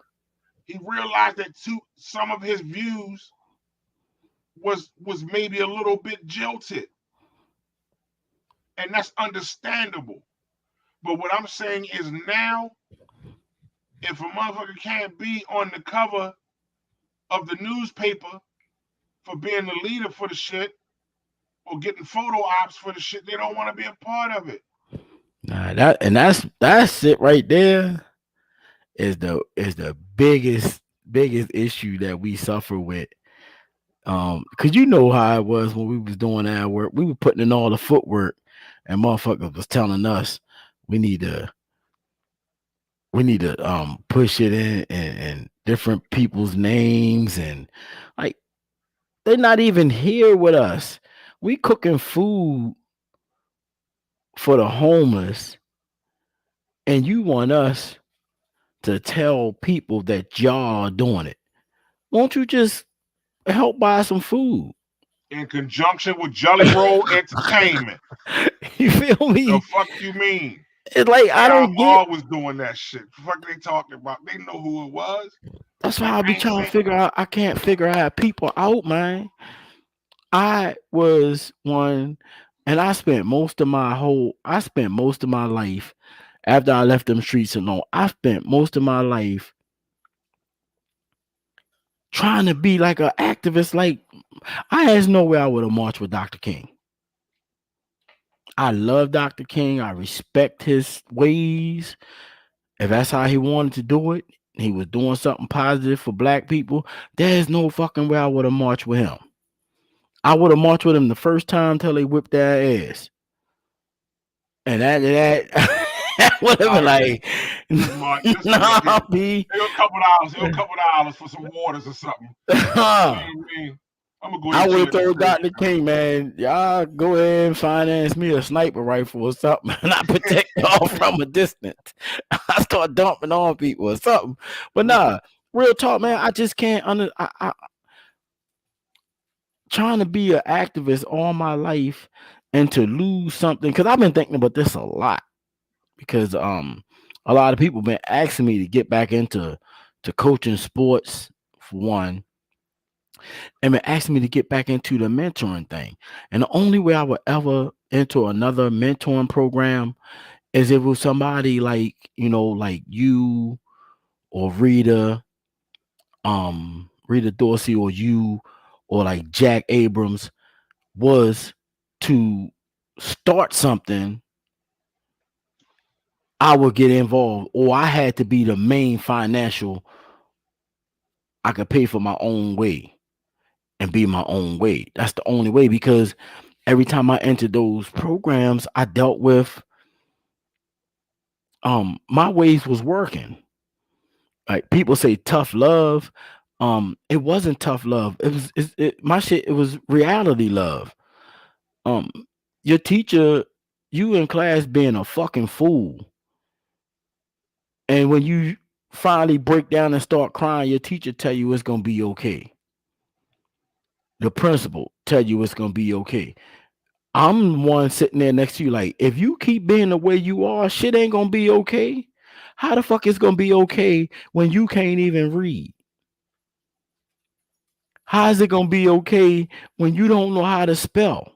He realized that some of his views was maybe a little bit jilted. And that's understandable. But what I'm saying is now, if a motherfucker can't be on the cover of the newspaper for being the leader for the shit or getting photo ops for the shit, they don't want to be a part of it. Nah, that's it right there. Is the biggest issue that we suffer with. Cause you know how it was when we was doing our work. We were putting in all the footwork, and motherfuckers was telling us we need to push it in and different people's names, and like they're not even here with us. We cooking food for the homeless, and you want us to tell people that y'all are doing it. Won't you just help buy some food? In conjunction with Jelly Roll Entertainment. You feel me? The fuck you mean? It's like I don't get. always doing that shit. The fuck they talking about? They know who it was. That's why I be trying to figure out. I can't figure out people out, man. I was one, and I spent most of my life after I left them streets alone. I spent most of my life trying to be like an activist. Like I has no way I would have marched with Dr. King. I love Dr. King. I respect his ways. If that's how he wanted to do it, he was doing something positive for black people. There's no fucking way I would have marched with him. I would have marched with him the first time till they whipped their ass. And that would have been like, nah, B. A couple dollars for some waters or something. You know what I mean? I would have told Dr. King, man, y'all go ahead and finance me a sniper rifle or something, and I protect y'all from a distance. I start dumping on people or something. But nah, real talk, man, I just can't trying to be an activist all my life and to lose something, because I've been thinking about this a lot, because a lot of people been asking me to get back into coaching sports for one. and been asking me to get back into the mentoring thing. And the only way I would ever enter another mentoring program is if it was somebody like, like you or Rita Dorsey, or you, or like Jack Abrams, was to start something. I would get involved, or I had to be the main financial. I could pay for my own way and be my own way. That's the only way, because every time I entered those programs, I dealt with my ways was working. Like people say tough love. It wasn't tough love. My shit, it was reality love. Um your teacher, you in class being a fucking fool. And when you finally break down and start crying, your teacher tell you it's gonna be okay. The principal tell you it's gonna be okay. I'm one sitting there next to you, like, if you keep being the way you are, shit ain't gonna be okay. How the fuck is gonna be okay when you can't even read? How is it gonna be okay when you don't know how to spell?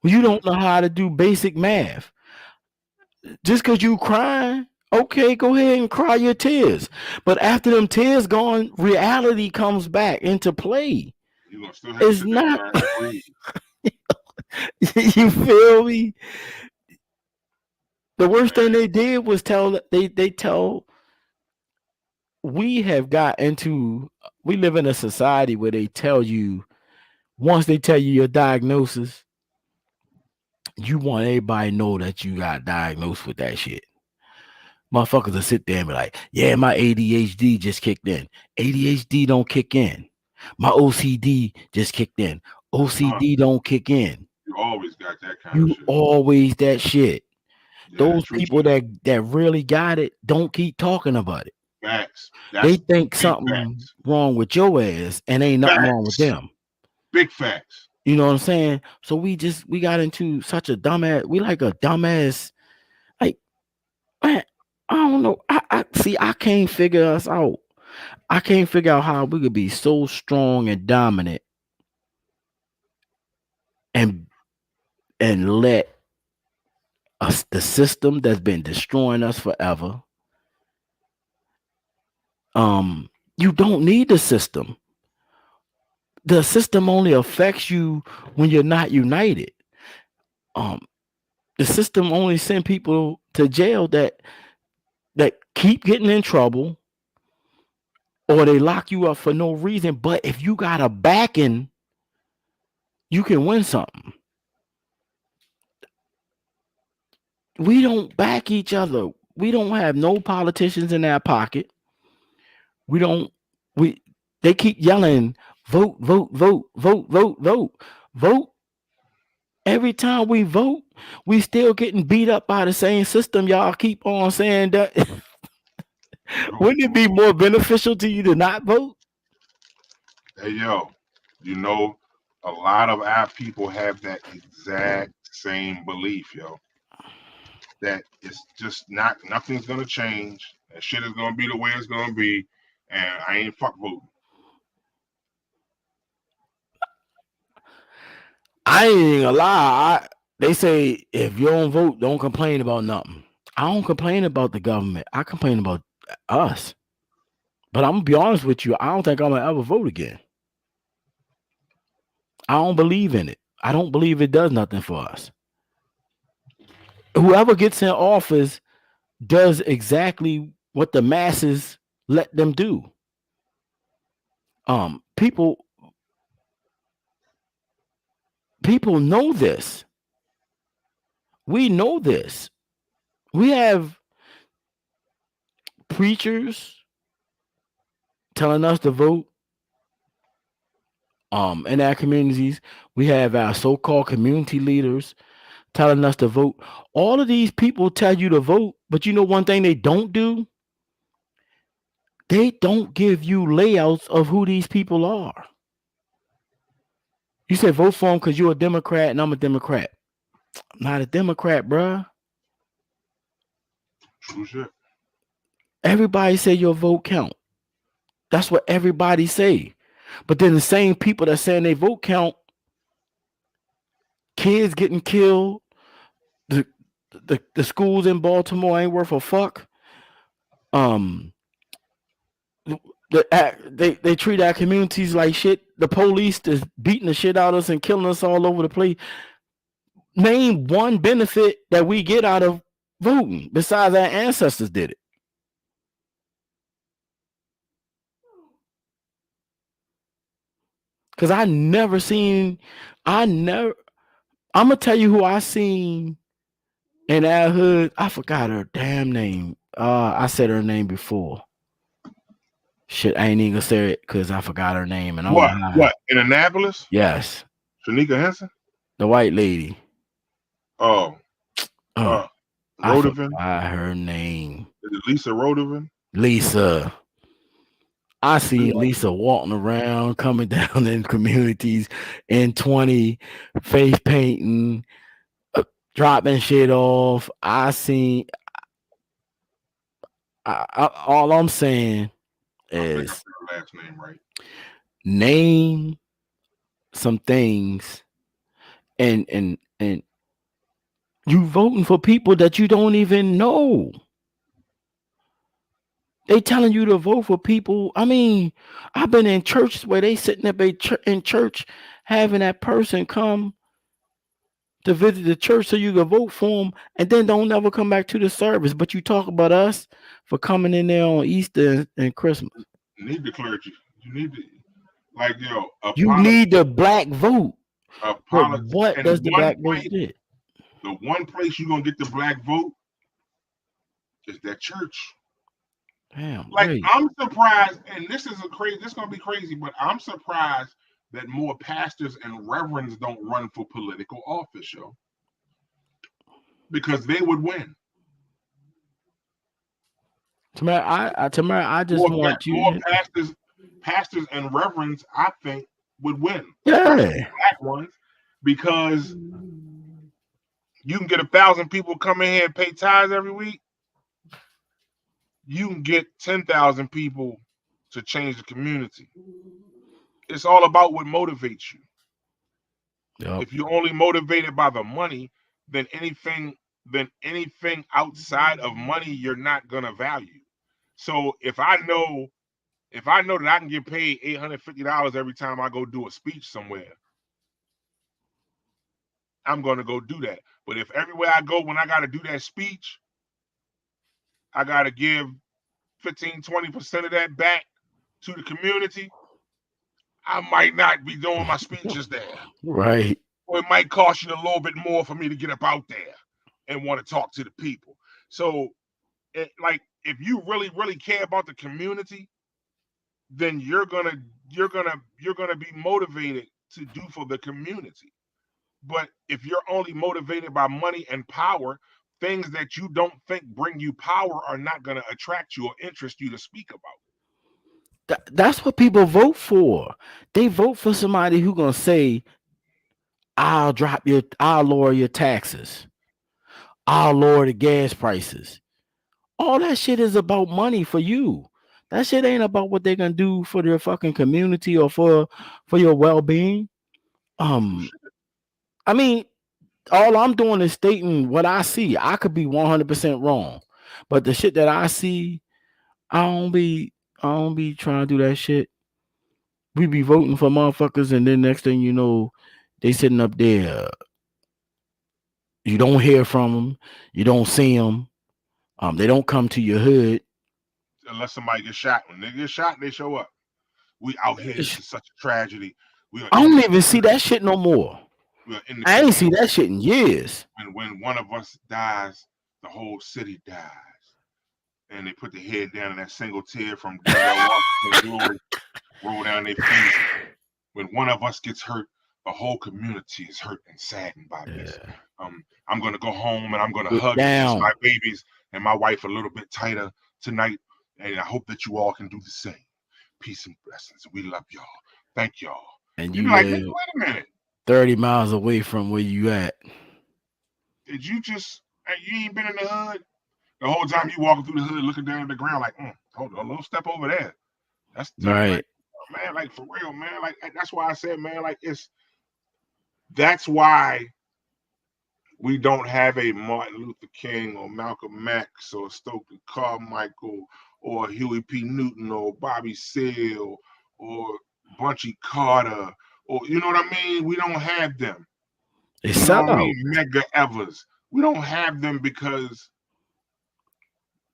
When you don't know how to do basic math? Just because you crying, okay, go ahead and cry your tears. But after them tears gone, reality comes back into play. You're gonna still have to It's sit there not. and read. You feel me? The worst thing they did was tell we have got into, we live in a society where they tell you, once they tell you your diagnosis, you want everybody to know that you got diagnosed with that shit. Motherfuckers will sit there and be like, yeah, my ADHD just kicked in. ADHD don't kick in. My OCD just kicked in. OCD don't kick in. You always got that kind of You shit. always that shit. Yeah, Those true people shit. that really got it don't keep talking about it. Facts. They That's think big something facts. wrong with your ass, and ain't nothing wrong with Facts. them. Big facts. You know what I'm saying? So we got into such a dumbass. We like a dumbass. Like, man, I don't know. I see. I can't figure us out. I can't figure out how we could be so strong and dominant, and let us, the system that's been destroying us forever. You don't need the system. The system only affects you when you're not united. The system only send people to jail that keep getting in trouble, or they lock you up for no reason. But if you got a backing, you can win something. We don't back each other. We don't have no politicians in our pocket. They keep yelling, vote, vote, vote, vote, vote, vote, vote. Every time we vote, we still getting beat up by the same system. Y'all keep on saying that. Wouldn't it be more beneficial to you to not vote? Hey, yo, you know, a lot of our people have that exact same belief, yo. That it's just nothing's gonna change, and shit is gonna be the way it's gonna be, and I ain't fuck voting. I ain't gonna lie. They say if you don't vote, don't complain about nothing. I don't complain about the government. I complain about us. But I'm gonna be honest with you. I don't think I'm gonna ever vote again. I don't believe in it. I don't believe it does nothing for us. Whoever gets in office does exactly what the masses let them do. People know this. We know this. We have preachers telling us to vote. In our communities, we have our so-called community leaders telling us to vote. All of these people tell you to vote, but you know one thing they don't do? They don't give you layouts of who these people are. You said vote for them because you're a Democrat and I'm a Democrat. I'm not a Democrat, bruh. True shit. Everybody say your vote count. That's what everybody say. But then the same people that saying they vote count, kids getting killed, the schools in Baltimore ain't worth a fuck. They treat our communities like shit. The police is beating the shit out of us and killing us all over the place. Name one benefit that we get out of voting besides our ancestors did it. Because I'm gonna tell you who I seen in our hood. I forgot her damn name. I said her name before. Shit, I ain't even gonna say it because I forgot her name. And what in Annapolis? Yes, Shanika Henson, the white lady. Oh, I Rodovan. forgot her name. Is it Lisa Rodovan? Lisa. I see Lisa walking around, coming down in communities in 20, face painting, dropping shit off. I seen. All I'm saying is her last name right. Name some things, and you voting for people that you don't even know. They telling you to vote for people. I mean, I've been in churches where they sitting up in church having that person come to visit the church so you can vote for them, and then don't never come back to the service. But you talk about us for coming in there on Easter and Christmas. You need the clergy. You need to, like, you need the black vote. What does the black vote get? The one place you're gonna get the black vote is that church. Damn, like right. I'm surprised, and this is gonna be crazy, but I'm surprised that more pastors and reverends don't run for political office, yo. Because they would win. Tamara, I just want you. More pastors and reverends, I think, would win. Yeah, black ones, because you can get 1,000 people come in here and pay tithes every week. You can get 10,000 people to change the community. It's all about what motivates you. Yep. If you're only motivated by the money, then anything outside of money you're not gonna value. So if I know that I can get paid $850 every time I go do a speech somewhere, I'm gonna go do that. But if everywhere I go, when I gotta do that speech, I gotta give 15-20% of that back to the community, I might not be doing my speeches there. Right. Or it might cost you a little bit more for me to get up out there and want to talk to the people. So, if you really, really care about the community, then you're gonna be motivated to do for the community. But if you're only motivated by money and power, things that you don't think bring you power are not going to attract you or interest you to speak about. That's what people vote for. They vote for somebody who's gonna say, I'll lower your taxes. I'll lower the gas prices. All that shit is about money for you. That shit ain't about what they're gonna do for their fucking community or for your well-being. I mean, all I'm doing is stating what I see. I could be 100% wrong, but the shit that I see, I don't be trying to do that shit. We be voting for motherfuckers, and then next thing you know, they sitting up there. You don't hear from them. You don't see them. They don't come to your hood. Unless somebody gets shot. When they get shot, they show up. We out here. This is such a tragedy. I don't even see that shit no more. I ain't seen that shit in years. And when one of us dies, the whole city dies. And they put the head down and that single tear from glory roll down their face. When one of us gets hurt, the whole community is hurt and saddened by this. I'm gonna go home and I'm gonna hug my babies and my wife a little bit tighter tonight. And I hope that you all can do the same. Peace and blessings. We love y'all. Thank y'all. And you like, wait a minute. 30 miles away from where you at. Did you ain't been in the hood? The whole time you walking through the hood looking down at the ground like, hold on, a little step over there. That's right. Like, man. Like for real, man. Like that's why I said, man. Like that's why we don't have a Martin Luther King or Malcolm X or Stokely Carmichael or Huey P. Newton or Bobby Seale or Bunchy Carter or you know what I mean? We don't have them. They You know sell what I out. mean? Medgar Evers. We don't have them because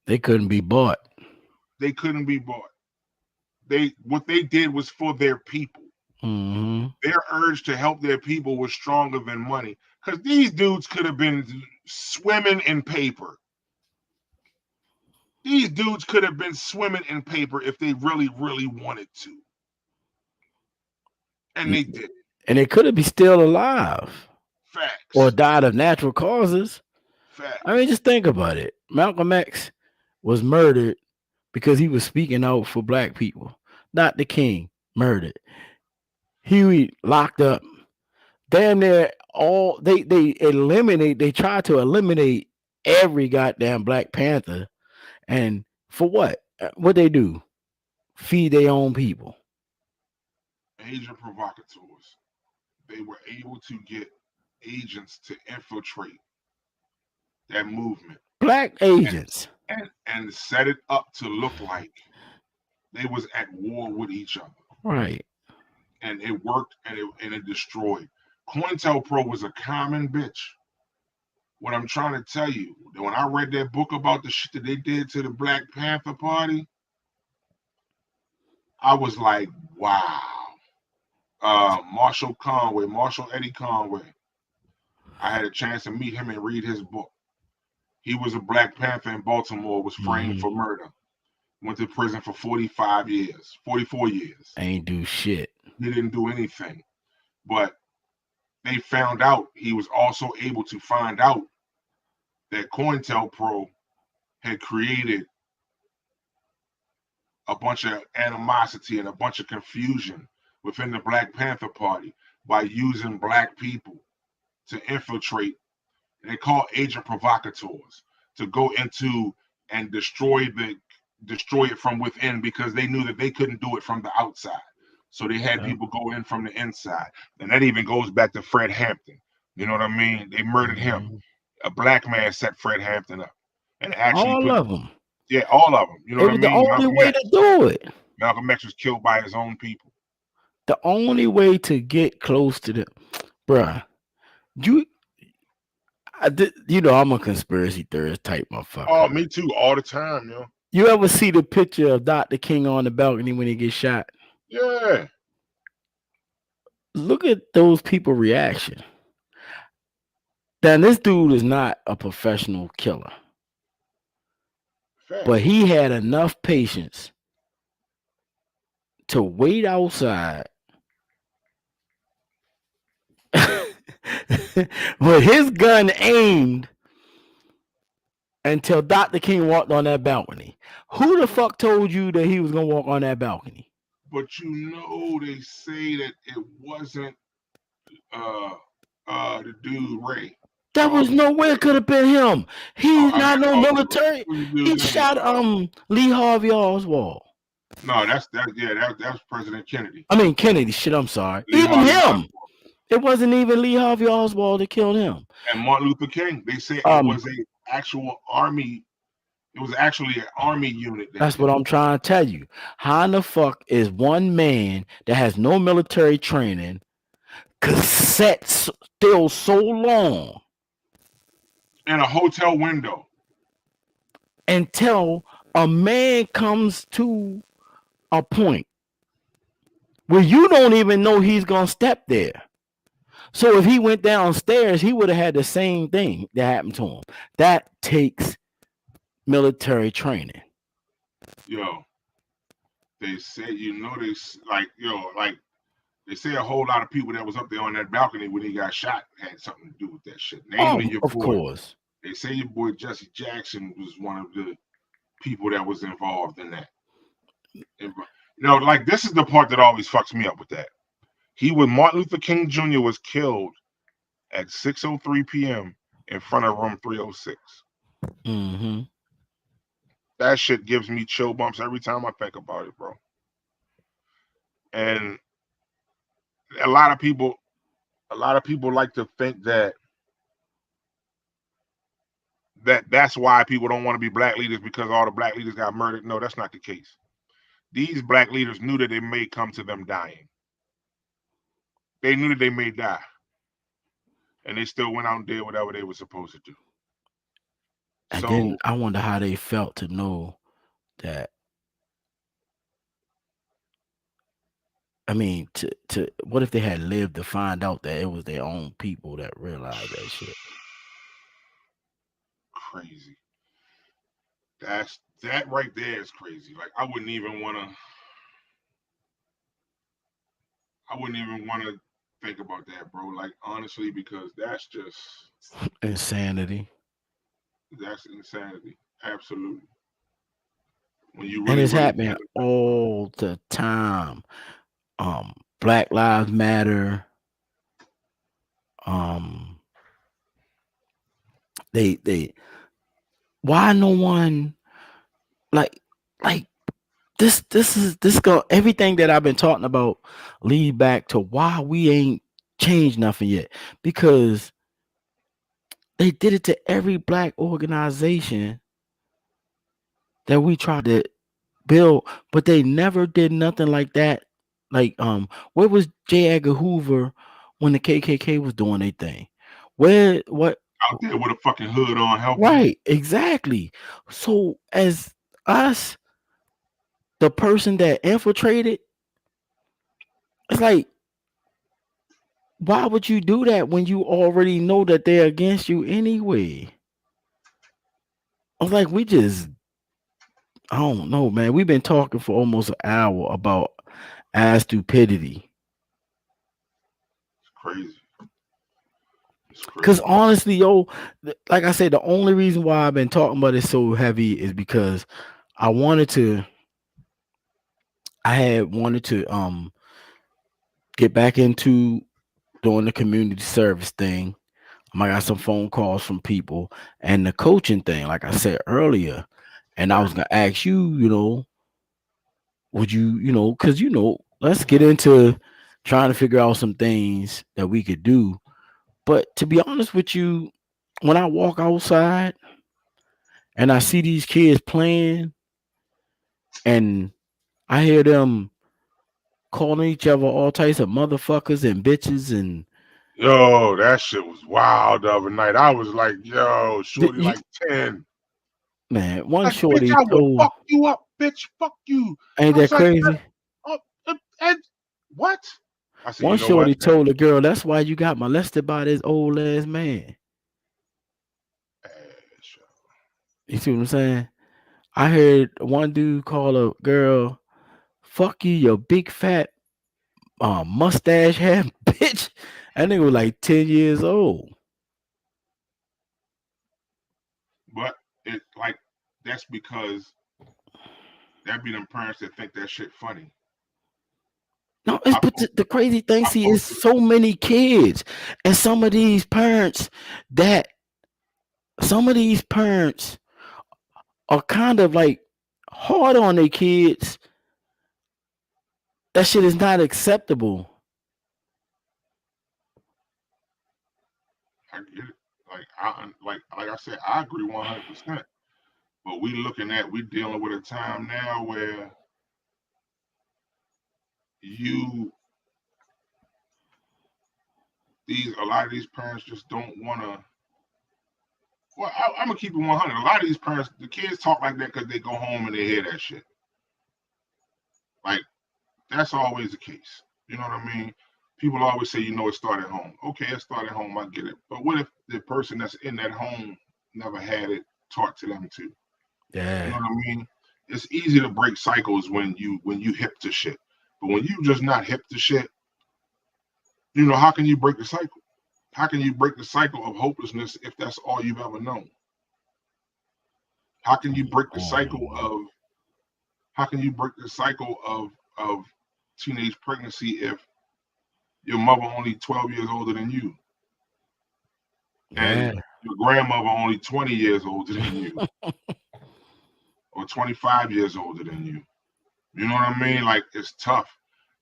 They couldn't be bought. they couldn't be bought. What they did was for their people. Mm-hmm. Their urge to help their people was stronger than money. Because these dudes could have been swimming in paper. These dudes could have been swimming in paper if they really, really wanted to. And they did. And they could have been still alive. Facts. Or died of natural causes. Facts. I mean, just think about it. Malcolm X was murdered because he was speaking out for black people. Dr. King murdered. Huey locked up. Damn near all they tried to eliminate every goddamn Black Panther. And for what? What they do? Feed their own people. Agent provocateurs. They were able to get agents to infiltrate that movement. Black agents. And set it up to look like they was at war with each other. Right. And it worked and it destroyed. COINTELPRO was a common bitch. What I'm trying to tell you, when I read that book about the shit that they did to the Black Panther Party, I was like, wow. Marshall Eddie Conway. I had a chance to meet him and read his book. He was a Black Panther in Baltimore, was framed for murder. Went to prison for 44 years. Ain't do shit. He didn't do anything. But they found out, he was also able to find out that COINTELPRO had created a bunch of animosity and a bunch of confusion within the Black Panther Party by using black people to infiltrate. They call agent provocateurs to go into and destroy it from within because they knew that they couldn't do it from the outside. So they had people go in from the inside. And that even goes back to Fred Hampton. You know what I mean? They murdered him. A black man set Fred Hampton up. And actually all of them. Yeah, all of them. You know what I mean? The only way to do it. Malcolm X was killed by his own people. The only way to get close to them, bruh. I'm a conspiracy theorist type motherfucker. Oh, me too, all the time, yo. You ever see the picture of Dr. King on the balcony when he gets shot? Yeah. Look at those people's reaction. Then this dude is not a professional killer. Fair. But he had enough patience to wait outside with his gun aimed until Dr. King walked on that balcony. Who the fuck told you that he was going to walk on that balcony? But they say that it wasn't the dude Ray. That was no way it could have been him. He's not no military. He shot Lee Harvey Oswald. No, that's President Kennedy. I mean Kennedy. Shit, I'm sorry. Even him. It wasn't even Lee Harvey Oswald that killed him. And Martin Luther King. They say it was a actual army. It was actually an army unit. That's what I'm trying to tell you. How in the fuck is one man that has no military training cassette still so long in a hotel window until a man comes to a point where you don't even know he's gonna step there? So if he went downstairs, he would have had the same thing that happened to him. That takes military training. Yo, they say, they say a whole lot of people that was up there on that balcony when he got shot had something to do with that shit. Namely, your boy. Of course. They say your boy Jesse Jackson was one of the people that was involved in that. And, this is the part that always fucks me up with that. Martin Luther King Jr. was killed at 6:03 p.m. in front of room 306. Mm-hmm. That shit gives me chill bumps every time I think about it, bro. And a lot of people like to think that's why people don't want to be black leaders, because all the black leaders got murdered. No, that's not the case. These black leaders knew that it may come to them dying. They knew that they may die, and they still went out and did whatever they were supposed to do. And So then I wonder how they felt to know that. I mean, to what if they had lived to find out that it was their own people that realized that shit? crazy. That right there is crazy. Like I wouldn't even want to think about that, bro. Like honestly, because that's Insanity. insanity. Absolutely. When you And really, it's really happening think about it. all the time. Black Lives Matter. They why no one like this go everything that I've been talking about lead back to why we ain't changed nothing yet, because they did it to every black organization that we tried to build, but they never did nothing like that. Like where was J. Edgar Hoover when the KKK was doing their thing? What Out there with a fucking hood on, helping. right, exactly. So as us, the person that infiltrated, it's like, why would you do that when you already know that they're against you anyway? I was like, I don't know, man. We've been talking for almost an hour about ass stupidity. It's crazy. Because honestly, yo, like I said, the only reason why I've been talking about it so heavy is because I had wanted to get back into doing the community service thing. I got some phone calls from people and the coaching thing, like I said earlier. And I was gonna ask you, would you, because let's get into trying to figure out some things that we could do. But to be honest with you, when I walk outside and I see these kids playing and I hear them calling each other all types of motherfuckers and bitches and yo, that shit was wild the other night. I was like, yo, shorty like 10. Man, one Like, shorty bitch, I will told, fuck you up, bitch. Fuck you. ain't that crazy? And what? I said, One you know what? shorty told the girl, that's why you got molested by this old ass man. You see what I'm saying? I heard one dude call a girl, fuck you, your big fat mustache hair bitch. That nigga was like 10 years old. But it like that's because that be them parents that think that shit funny. No, but the crazy thing, see, is so many kids, and some of these parents are kind of like hard on their kids. That shit is not acceptable. I get it. Like I said, I agree 100%. But we dealing with a time now where a lot of these parents just don't want to. Well, I'm gonna keep it 100. A lot of these parents, the kids talk like that because they go home and they hear that shit. Like that's always the case. You know what I mean? People always say, it started home. Okay, it started home. I get it. But what if the person that's in that home never had it taught to them too? Yeah. You know what I mean? It's easy to break cycles when you hip to shit. But when you just not hip to shit, how can you break the cycle? How can you break the cycle of hopelessness if that's all you've ever known? How can you break the cycle of teenage pregnancy if your mother only 12 years older than you? And your grandmother only 20 years older than you. Or 25 years older than you. You know what I mean? Like, it's tough.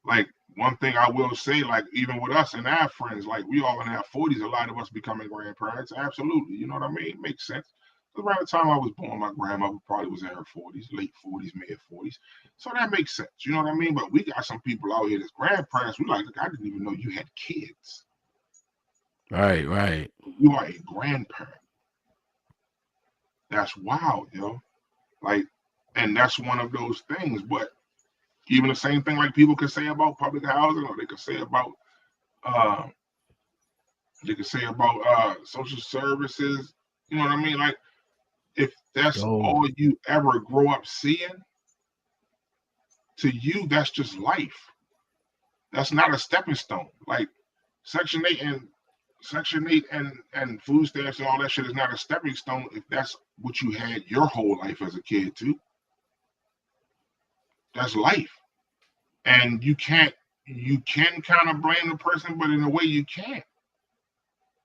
Like one thing I will say, like even with us and our friends, like we all in our 40s, a lot of us becoming grandparents. Absolutely, you know what I mean? It makes sense. Around the time I was born, my grandmother probably was in her 40s, late 40s, mid 40s. So that makes sense. You know what I mean? But we got some people out here that's grandparents. We like, look, I didn't even know you had kids. Right, right. You are a grandparent. That's wild, yo. Like, and that's one of those things. But even the same thing like people can say about public housing, or they could say about uh social services. You know what I mean? Like if that's Yo, all you ever grow up seeing, to you that's just life. That's not a stepping stone. Like Section 8 and food stamps and all that shit is not a stepping stone if that's what you had your whole life as a kid too. That's life. And you can kind of blame the person, but in a way you can't.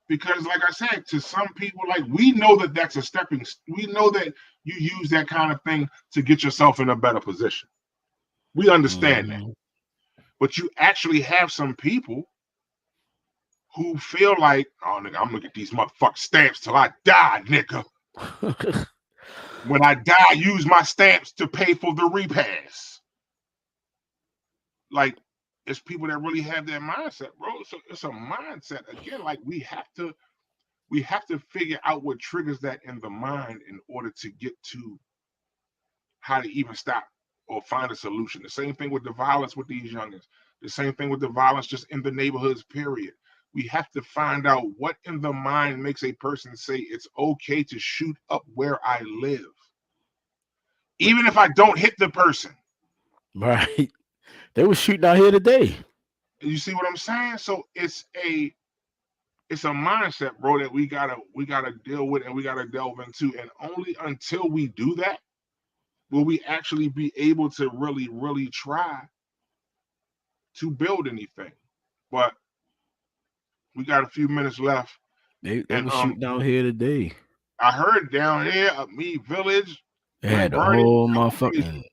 Because like I said, to some people, like we know that that's a stepping, we know that you use that kind of thing to get yourself in a better position. We understand that. But you actually have some people who feel like, oh nigga, I'm gonna get these motherfucking stamps till I die, nigga. When I die, use my stamps to pay for the repass. Like it's people that really have that mindset, bro. So it's a mindset. Again, like we have to figure out what triggers that in the mind in order to get to how to even stop or find a solution. The same thing with the violence with these youngins. The same thing with the violence just in the neighborhoods, period. We have to find out what in the mind makes a person say it's okay to shoot up where I live. Even if I don't hit the person. right. They were shooting out here today. You see what I'm saying? So it's a mindset, bro, that we gotta deal with and we gotta delve into. And only until we do that will we actually be able to really try to build anything. But we got a few minutes left. They And were shooting out here today. I heard down here at Mead Village, They Glen had the Burnie, whole motherfucking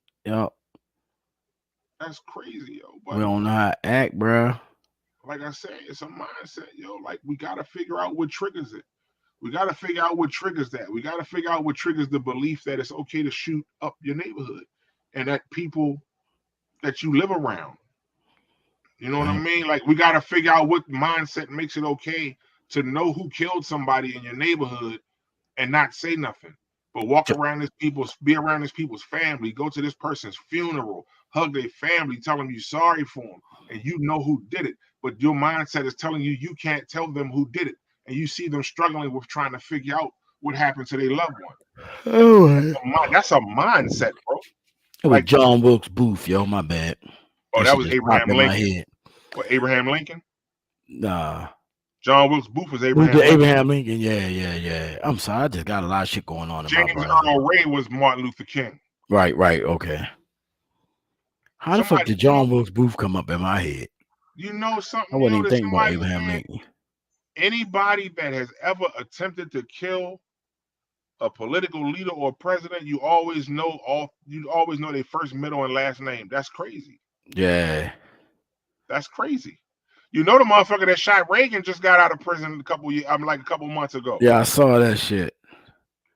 that's crazy, yo. we But don't know how to act, bro. like I said, it's a mindset, yo. Like we gotta figure out what triggers it. We gotta figure out what triggers that. We gotta figure out what triggers the belief that it's okay to shoot up your neighborhood and that people that you live around. You know what I mean? Like we gotta figure out what mindset makes it okay to know who killed somebody in your neighborhood and not say nothing, but walk around be around this people's family, go to this person's funeral, hug their family, tell them you're sorry for them, and you know who did it. But your mindset is telling you you can't tell them who did it, and you see them struggling with trying to figure out what happened to their loved one. Oh, That's a mindset, bro. it was John Wilkes Booth, yo. My bad. Oh, that was Abraham in Lincoln. my head. What, Abraham Lincoln? Nah. John Wilkes Booth was Abraham Lincoln. Abraham Lincoln, yeah. I'm sorry, I just got a lot of shit going on in my brain. James Earl Ray was Martin Luther King. Right, okay. How the fuck did John Wilkes Booth come up in my head? You know something? I wasn't even thinking about Abraham Lincoln. Anybody that has ever attempted to kill a political leader or president, you always know their first, middle, and last name. That's crazy. Yeah. That's crazy. You know the motherfucker that shot Reagan just got out of prison a couple months ago. Yeah, I saw that shit.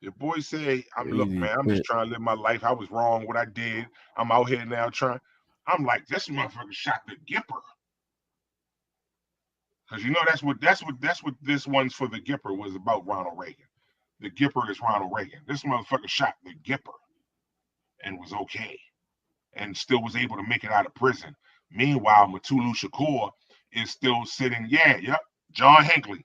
Your boy said, look, man, I'm just trying to live my life. I was wrong what I did. I'm out here now trying. I'm like, this motherfucker shot the Gipper. Because you know that's what this one's for. The Gipper was about Ronald Reagan. The Gipper is Ronald Reagan. This motherfucker shot the Gipper and was okay. And still was able to make it out of prison. Meanwhile, Mutulu Shakur is still sitting, John Hinckley.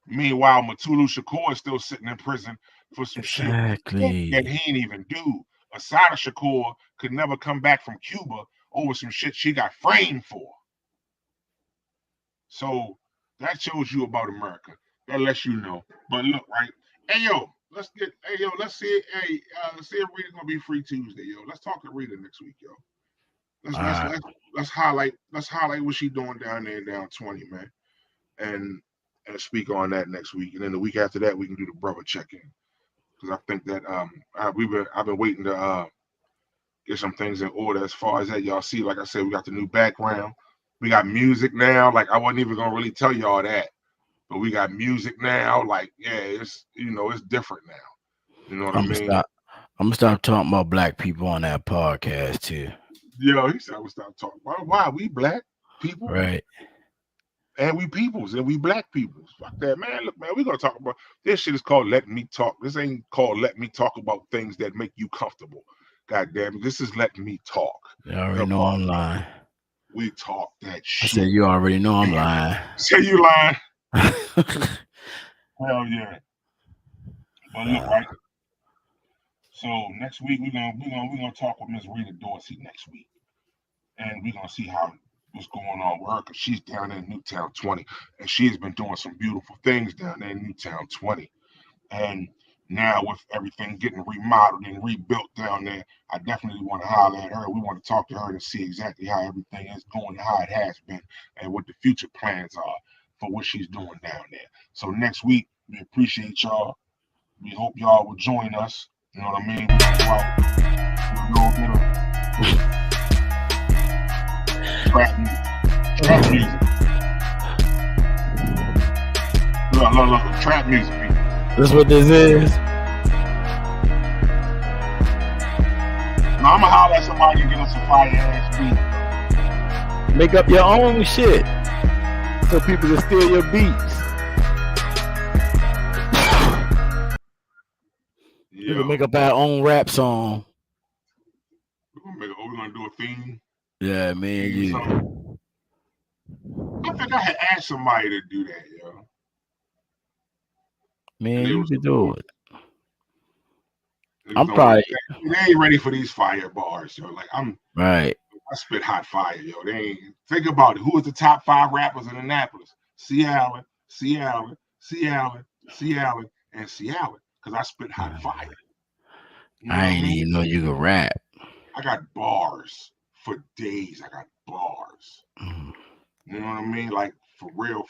Meanwhile, Mutulu Shakur is still sitting in prison for some shit that he ain't even do. Assata Shakur could never come back from Cuba over some shit she got framed for. So that shows you about America. That lets you know. But look, right? Let's see if Rita's gonna be free Tuesday, yo. Let's talk to Rita next week, yo. Let's highlight what she's doing down there, down 20, man. And speak on that next week. And then the week after that, we can do the brother check-in. Because I think that I've been waiting to get some things in order as far as that. Y'all see, like I said, we got the new background. We got music now. Like I wasn't even gonna really tell y'all that, but we got music now. Like yeah, it's it's different now. You know what I mean? I'm gonna stop talking about black people on that podcast too. Yo, he said we stop talking. Why? We black people, Right. and we peoples, and we black peoples. Fuck that, man. Look, man, we gonna talk about this shit. Is called Let Me Talk. This ain't called Let Me Talk about things that make you comfortable. God damn it, this is Let Me Talk. You already know I'm lying. We talk that I shit. said you already know I'm lying. Say you lying? Hell yeah. But look, right. So next week we're gonna talk with Miss Rita Dorsey next week, and we're gonna see what's going on with her, because she's down in Newtown 20, and she's been doing some beautiful things down there in Newtown 20. And now with everything getting remodeled and rebuilt down there, I definitely want to holler at her. We want to talk to her to see exactly how everything is going, how it has been, and what the future plans are for what she's doing down there. So next week, we appreciate y'all. We hope y'all will join us. You know what I mean? We're gonna go out with a little bit of trap music. Trap music. Look, trap music, people. That's what this is. Now I'm gonna holler at somebody and get us a fire ass beat. Make up your own shit so people can steal your beats. We can make up our own rap song. We're gonna do a theme. Yeah, me and you. I think I had asked somebody to do that, yo. Man, you can do it. I'm probably they ain't ready for these fire bars, yo. Like right. I spit hot fire, yo. They ain't think about it. Who is the top 5 rappers in Annapolis? C. Allen, and C. Allen. Because I spit hot fire. You know I ain't even know you could rap. I got bars for days. I got bars. You know what I mean? Like for real.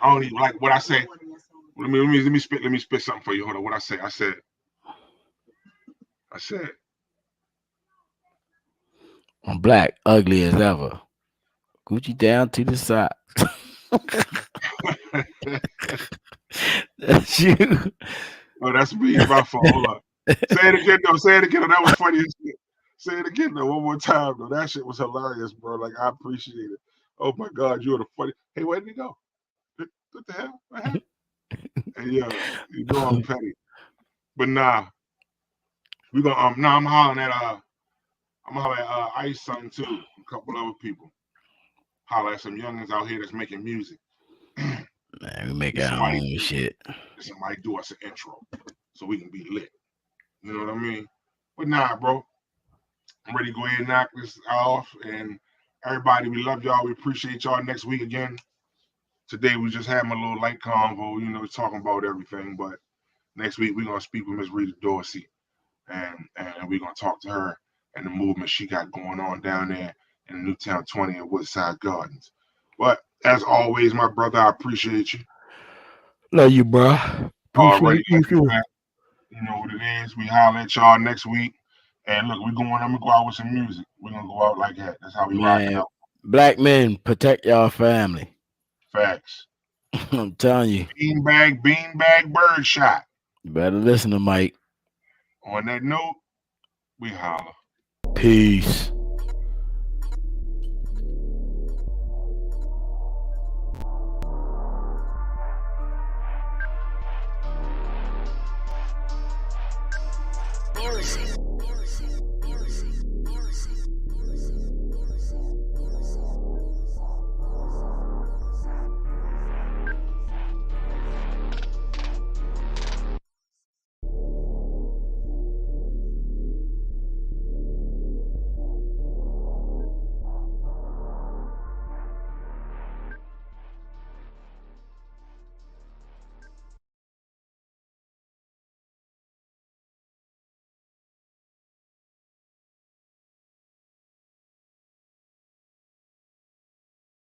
I don't even like what I say. Let me spit something for you. Hold on. What I say? I said I'm black, ugly as ever. Gucci down to the socks. That's you. Oh, that's me. My fault. Hold up. Say it again, though. That was funny as shit. Say it again, though. One more time, though. That shit was hilarious, bro. Like, I appreciate it. Oh, my God. You're the funny. Hey, where did he go? What the hell? What happened? Hey, yo, you know I'm petty. But nah. We gonna, I'm hollering at, Ice Son, too. A couple other people. Holler at some youngins out here that's making music. Man, we make our own shit. Somebody do us an intro so we can be lit. You know what I mean? But nah, bro. I'm ready to go ahead and knock this off. And everybody, we love y'all. We appreciate y'all. Next week again. Today we just having a little light convo, talking about everything. But next week we're gonna speak with Miss Rita Dorsey. And we're gonna talk to her and the movement she got going on down there in Newtown 20 and Woodside Gardens. But as always, my brother, I appreciate you. Love you, bro. Already, you know what it is. We holler at y'all next week. And look, I'm gonna go out with some music. We're gonna go out like that. That's how we rock it out. Black men, protect y'all family. Facts. I'm telling you. Beanbag, bird shot. You better listen to Mike. On that note, we holler. Peace.